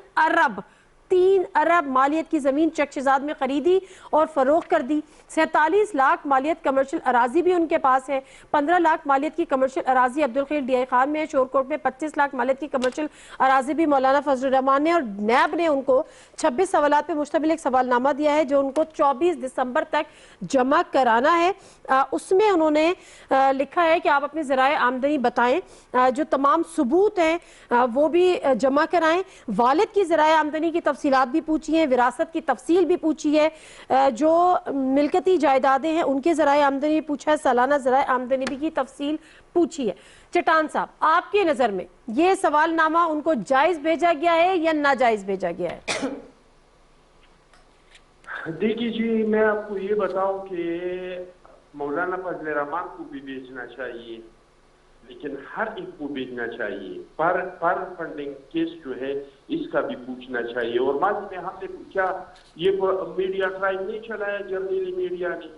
ارب مالیت کی زمین چک شہزاد میں خریدی اور فروخت کر دی. 47 لاکھ مالیت کمرشل اراضی بھی ان کے پاس ہے. 15 لاکھ مالیت کی کمرشل اراضی عبدالخیل ڈی آئی خان میں ہے. شورکوٹ میں 25 لاکھ مالیت کی کمرشل اراضی بھی مولانا فضل الرحمان نے. اور نیب نے ان کو 26 سوالات پہ مشتمل ایک سوال نامہ دیا ہے جو ان کو 24 دسمبر تک جمع کرانا ہے. اس میں انہوں نے لکھا ہے کہ آپ اپنے ذرائع آمدنی بتائیں، جو تمام ثبوت ہیں وہ بھی جمع کرائیں. والد کی ذرائع آمدنی کی تفصیلات بھی پوچھی ہیں، وراثت کی تفصیل بھی پوچھی ہے، جو ملکتی جائیدادیں ہیں ان کے ذرائع آمدنی بھی پوچھا ہے، سالانہ ذرائع آمدنی بھی کی تفصیل پوچھی ہے. چٹان صاحب، آپ کی نظر میں یہ سوال نامہ ان کو جائز بھیجا گیا ہے یا ناجائز بھیجا گیا ہے؟ دیکھیے جی، میں آپ کو یہ بتاؤں کہ مولانا فضل الرحمان کو بھی بیچنا چاہیے، لیکن ہر ایک کو بیچنا چاہیے. پر فنڈنگ کیس جو ہے اس کا بھی پوچھنا چاہیے. اور ماضی میں ہم نے کیا یہ میڈیا ٹرائل نہیں چلایا جرنیلی میڈیا نے؟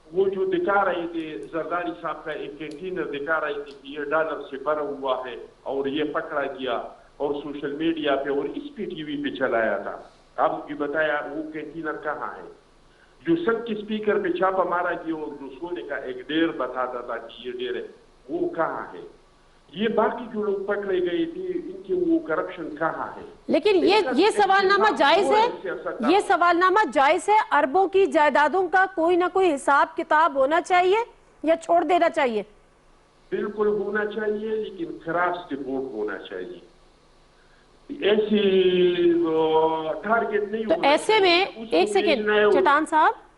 وہ جو دکھا رہے تھے زرداری صاحب کا ایک کنٹینر دکھا رہے تھے کہ یہ ڈالر سے بھرا ہوا ہے اور یہ پکڑا گیا اور سوشل میڈیا پہ اور اس پہ ٹی وی پہ چلایا تھا. آپ کو بتایا وہ کنٹینر کہاں ہے؟ جو سب کے اسپیکر پہ چھاپا مارا گیا اور جو سونے کا ایک ڈیر بتاتا تھا کہ یہ ڈیر ہے، وہ کہاں ہے؟ یہ باقی جو لوگ پکڑے گئے تھے ان کے وہ کرپشن کہاں ہے؟ لیکن یہ سوال نامہ جائز ہے، یہ سوال نامہ جائز ہے. اربوں کی جائیدادوں کا کوئی نہ کوئی حساب کتاب ہونا چاہیے یا چھوڑ دینا چاہیے؟ بالکل ہونا چاہیے، لیکن کراس رپورٹ ہونا چاہیے. ایسی ٹارگٹ نہیں. تو ایسے میں ایک سیکنڈ چٹان صاحب،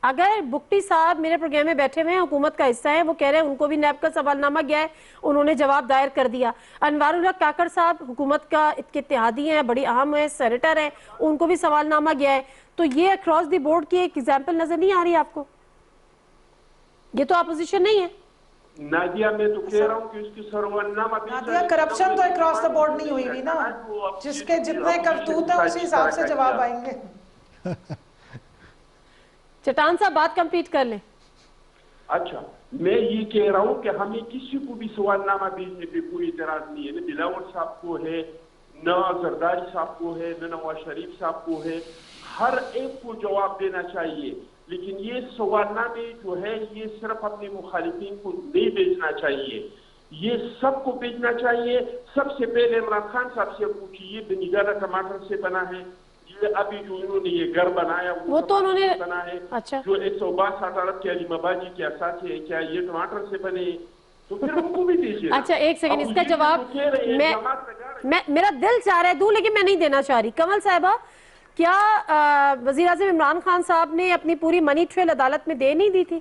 اگر بکٹی صاحب میرے پروگرام میں بیٹھے ہوئے ہیں، حکومت کا حصہ ہے، وہ کہہ رہے ہیں ان کو بھی نیب کا سوال نامہ گیا ہے، انہوں نے جواب دائر کر دیا. انوار الحق کاکڑ صاحب حکومت کا کے اتحادی ہیں، بڑی اہم ہے، سینیٹر ہیں، ان کو بھی سوال نامہ گیا ہے. تو یہ اکراس دی بورڈ کی ایک ایگزامپل نظر نہیں آ رہی آپ کو؟ یہ تو اپوزیشن نہیں ہے. نادیہ میں تو کہہ رہا ہوں کہ اس کی سوال نامہ نادیہ، کرپشن تو اکراس دا بورڈ نہیں ہوئی نا، جس کے جتنے کرتوت ہیں اسی حساب سے جواب آئیں گے. چٹان صاحب بات کمپلیٹ کر لیں. اچھا، میں یہ کہہ رہا ہوں کہ ہمیں کسی کو بھی سوال نامہ بھیجنے پہ کوئی اعتراض نہیں ہے. نہ بلاول صاحب کو ہے، نہ زرداری صاحب کو ہے، نہ نواز شریف صاحب کو ہے. ہر ایک کو جواب دینا چاہیے. لیکن یہ سوال نامے جو ہے یہ صرف اپنے مخالفین کو نہیں بھیجنا چاہیے، یہ سب کو بھیجنا چاہیے. سب سے پہلے عمران خان صاحب سے پوچھیے بنیگانا ٹماٹر سے بنا ہے. یہ ابھی جو انہوں نے یہ گھر بنایا وہ تو انہوں نے بنا ہے. اچھا، جو 162 ارب کے علی مباجی کے اثاثے ہیں، کیا یہ ٹماٹر سے بنے؟ تو پھر ان کو بھی دیجیے. اچھا ایک سیکنڈ، اس کا جواب میرا دل چاہ رہا ہے دوں، لیکن میں نہیں دینا چاہ رہی. کمل صاحبہ، کیا وزیر اعظم عمران خان صاحب نے اپنی پوری منی ٹریل عدالت میں دے نہیں دی تھی؟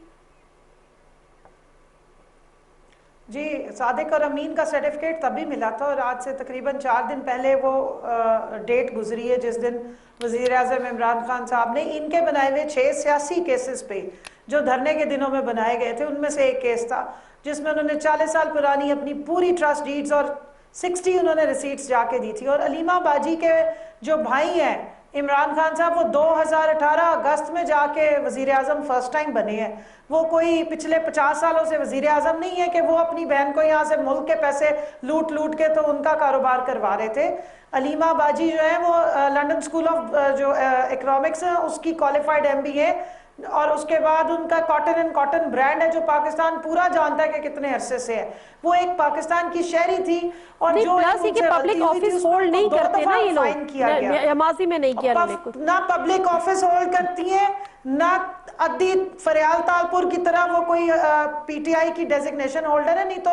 جی، صادق اور امین کا سرٹیفکیٹ تبھی ملا تھا، اور آج سے تقریباً 4 دن پہلے وہ ڈیٹ گزری ہے جس دن وزیر اعظم عمران خان صاحب نے ان کے بنائے ہوئے 6 سیاسی کیسز پہ جو دھرنے کے دنوں میں بنائے گئے تھے، ان میں سے ایک کیس تھا جس میں انہوں نے 40 سال پرانی اپنی پوری ٹرسٹ ڈیڈز اور 60 انہوں نے ریسیٹس جا کے دی تھی. اور علیمہ باجی کے جو بھائی ہیں عمران خان صاحب، وہ 2018 اگست میں جا کے وزیر اعظم فرسٹ ٹائم بنے ہیں. وہ کوئی پچھلے 50 سالوں سے وزیر اعظم نہیں ہے کہ وہ اپنی بہن کو یہاں سے ملک کے پیسے لوٹ کے تو ان کا کاروبار کروا رہے تھے. علیمہ باجی جو ہے وہ لنڈن اسکول آف جو اکنامکس ہے اس کی کوالیفائڈ ایم بی اے اور اس کے بعد ان کا کاٹن اینڈ کاٹن برانڈ ہے جو پاکستان پورا جانتا ہے کہ کتنے عرصے سے ہے. وہ ایک پاکستان کی شہری تھی اور جو پبلک آفس ہولڈ نہیں کرتے نا یہ لوگ, ماضی میں نہیں کیا نہ پبلک آفس ہولڈ کرتی ہیں نہ ادی فریال تالپور کی طرح وہ کوئی پی ٹی آئی کی ڈیزگنیشن ہولڈر ہے. نہیں تو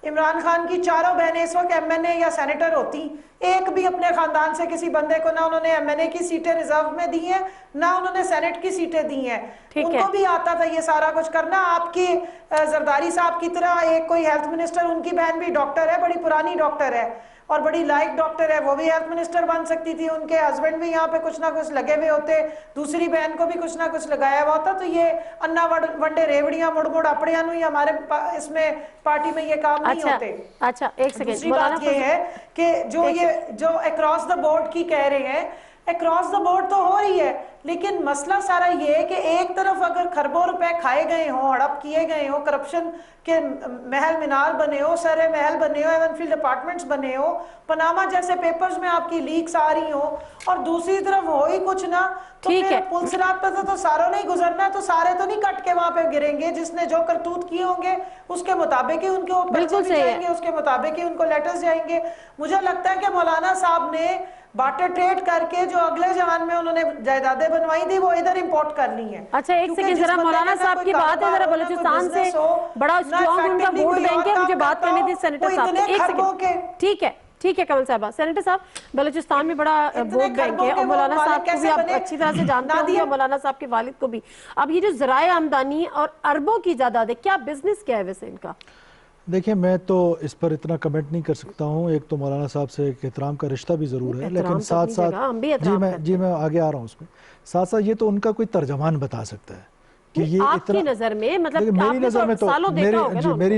عمران خان کی چاروں بہنیں اس وقت ایم این اے یا سینیٹر ہوتی, ایک بھی اپنے خاندان سے کسی بندے کو نہ انہوں نے ایم این اے کی سیٹیں ریزرو میں دی ہیں نہ انہوں نے سینیٹ کی سیٹیں دی ہیں. ان کو بھی آتا تھا یہ سارا کچھ کرنا. آپ کی زرداری صاحب کی طرح ایک کوئی ہیلتھ منسٹر, ان کی بہن بھی ڈاکٹر ہے, بڑی پرانی ڈاکٹر ہے اور بڑی لائق ڈاکٹر ہے, وہ بھی ہیلتھ منسٹر بن سکتی تھی. ان کے ہسبینڈ بھی یہاں پہ کچھ نہ کچھ لگے ہوئے ہوتے, دوسری بہن کو بھی کچھ نہ کچھ لگایا ہوا ہوتا. تو یہ انا ونڈے ریوڑیاں مڑ مڑ اپڑیاں نو ہمارے اس میں پارٹی میں یہ کام نہیں ہوتے. اچھا ایک سیکنڈ, دوسری بات یہ ہے کہ جو اکراس دا بورڈ کی کہہ رہے ہیں, اکراس دا بورڈ تو ہو رہی ہے, لیکن مسئلہ سارا یہ ہے کہ ایک طرف اگر کھربوں روپے کھائے گئے ہوں, ہڑپ کیے گئے ہوں, کرپشن کے محل مینار بنے ہو, سرے محل بنے ہو, ایون فیلڈ اپارٹمنٹس بنے ہو, پناما جیسے پیپرز میں آپ کی لیکس آ رہی ہوں, اور دوسری طرف ہو ہی کچھ نہ, تو پھر پل صراط پہ تو ساروں نے ہی گزرنا ہے. تو سارے تو نہیں کٹ کے وہاں پہ گریں گے. جس نے جو کرتوت کیے ہوں گے اس کے مطابق ہی ان کے اوپر جائیں گے, اس کے مطابق ہی ان کو لیٹرز جائیں گے. مجھے لگتا ہے کہ مولانا صاحب نے بارٹر ٹریڈ کر کے جو اگلے جہان میں انہوں نے جائیدادیں بنوائی تھی وہ ادھر امپورٹ کر لی ہیں. اچھا ایک سیکنڈ, ذرا مولانا صاحب کی بات ہے, ذرا بلوچستان سے بڑا اسٹرانگ ان کا ووٹ بینک ہے, مجھے بات کرنی تھی سینیٹر صاحب سے. ایک سیکنڈ, ٹھیک ہے ٹھیک ہے کمل صاحبہ. سینیٹر صاحب, بلوچستان میں بڑا ووٹ بینک ہے اور مولانا صاحب کو بھی آپ اچھی طرح سے جانتے ہوں گے, اور مولانا صاحب کے والد کو بھی. اب یہ جو ذرائع آمدنی اور اربوں کی جائیداد ہے, کیا بزنس کیا ہے ویسے ان کا؟ دیکھیں میں تو اس پر اتنا کمنٹ نہیں کر سکتا ہوں. ایک تو مولانا صاحب سے ایک احترام کا رشتہ بھی ضرور ہے, لیکن ساتھ ساتھ جی میں آگے آ رہا ہوں اس میں, ساتھ ساتھ یہ تو ان کا کوئی ترجمان بتا سکتا ہے کہ یہ آپ کی نظر میں, مطلب میری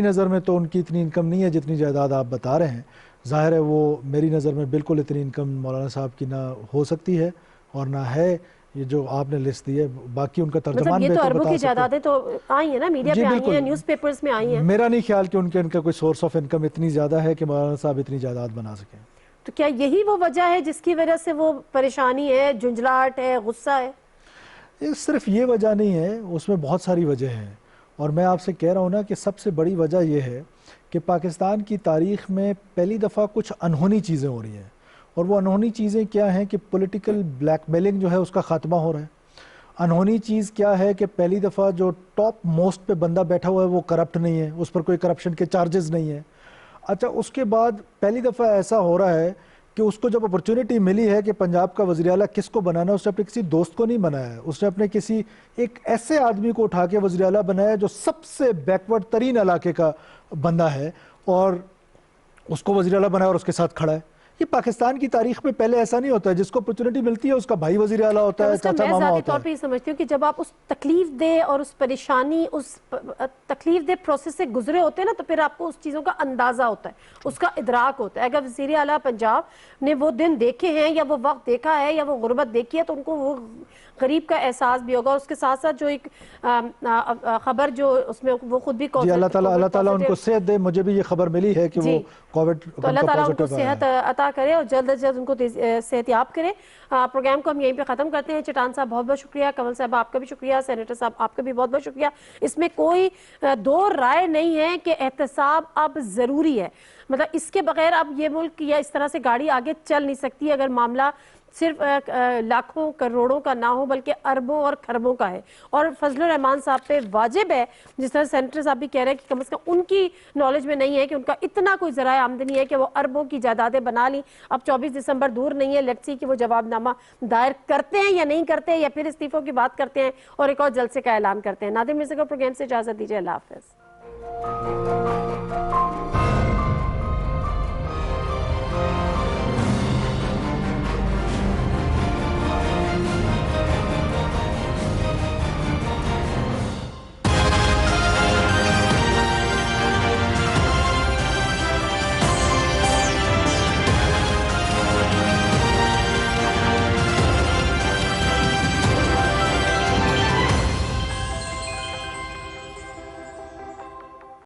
نظر میں تو ان کی اتنی انکم نہیں ہے جتنی جائیداد آپ بتا رہے ہیں. ظاہر ہے وہ میری نظر میں بالکل اتنی انکم مولانا صاحب کی نہ ہو سکتی ہے اور نہ ہے یہ جو آپ نے لسٹ دی ہے. باقی ان کا ترجمان یہ تو اربوں کی جائیدادیں تو آئی ہیں نا, میڈیا پہ آئی ہیں, نیوز پیپرز میں آئی ہیں. میرا نہیں خیال کہ ان کا کوئی سورس آف انکم اتنی زیادہ ہے کہ مولانا صاحب اتنی جائیداد بنا سکیں. تو کیا یہی وہ وجہ ہے جس کی وجہ سے وہ پریشانی ہے, جھنجھلاہٹ ہے, غصہ ہے؟ صرف یہ وجہ نہیں ہے, اس میں بہت ساری وجہ ہیں. اور میں آپ سے کہہ رہا ہوں نا کہ سب سے بڑی وجہ یہ ہے کہ پاکستان کی تاریخ میں پہلی دفعہ کچھ انہونی چیزیں ہو رہی ہیں. اور وہ انہونی چیزیں کیا ہیں کہ پولیٹیکل بلیک میلنگ جو ہے اس کا خاتمہ ہو رہا ہے. انہونی چیز کیا ہے کہ پہلی دفعہ جو ٹاپ موسٹ پہ بندہ بیٹھا ہوا ہے وہ کرپٹ نہیں ہے, اس پر کوئی کرپشن کے چارجز نہیں ہیں. اچھا اس کے بعد پہلی دفعہ ایسا ہو رہا ہے کہ اس کو جب اپرچونٹی ملی ہے کہ پنجاب کا وزیر اعلیٰ کس کو بنانا ہے, اس نے اپنے کسی دوست کو نہیں بنایا ہے, اس نے اپنے کسی ایک ایسے آدمی کو اٹھا کے وزیر اعلیٰ بنایا ہے جو سب سے بیکورڈ ترین علاقے کا بندہ ہے اور اس کو وزیر اعلیٰ بنایا اور اس کے ساتھ کھڑا ہے. یہ پاکستان کی تاریخ میں پہلے ایسا نہیں ہوتا ہے. جس کو اپرچونٹی ملتی ہے اس کا بھائی وزیر اعلیٰ ہوتا ہے, چاچا ماما ہوتا ہے. میں ذاتی طور پہ یہ سمجھتی ہوں کہ جب آپ اس تکلیف دہ اور اس پریشانی, اس تکلیف دہ پروسیس سے گزرے ہوتے ہیں نا, تو پھر آپ کو اس چیزوں کا اندازہ ہوتا ہے, اس کا ادراک ہوتا ہے. اگر وزیر اعلیٰ پنجاب نے وہ دن دیکھے ہیں یا وہ وقت دیکھا ہے یا وہ غربت دیکھی ہے تو ان کو وہ غریب کا احساس بھی ہوگا. اس کے ساتھ ساتھ جو ایک خبر جو اس میں وہ خود بھی جی اللہ تعالیٰ ان کو صحت دے. مجھے بھی یہ خبر ملی ہے کہ وہ کووڈ, تو اللہ تعالیٰ ان کو صحت عطا کرے اور جلد از جلد ان کو صحت یاب کرے. پروگرام کو ہم یہیں پہ ختم کرتے ہیں. چٹان صاحب بہت بہت شکریہ, کمل صاحب آپ کا بھی شکریہ, سینیٹر صاحب آپ کا بھی بہت بہت شکریہ. اس میں کوئی دو رائے نہیں ہے کہ احتساب اب ضروری ہے. مطلب اس کے بغیر اب یہ ملک یا اس طرح سے گاڑی آگے چل نہیں سکتی اگر معاملہ صرف لاکھوں کروڑوں کا نہ ہو بلکہ اربوں اور کھربوں کا ہے. اور فضل الرحمان صاحب پہ واجب ہے, جس طرح سینیٹر صاحب بھی کہہ رہے ہیں کہ کم از کم ان کی نالج میں نہیں ہے کہ ان کا اتنا کوئی ذرائع آمدنی ہے کہ وہ اربوں کی جائیدادیں بنا لیں. اب 24 دسمبر دور نہیں ہے, لیٹس سی کہ وہ جواب نامہ دائر کرتے ہیں یا نہیں کرتے, یا پھر استعفوں کی بات کرتے ہیں اور ایک اور جلسے کا اعلان کرتے ہیں. نادر مرزا کو پروگرام سے اجازت دیجیے. اللہ حافظ.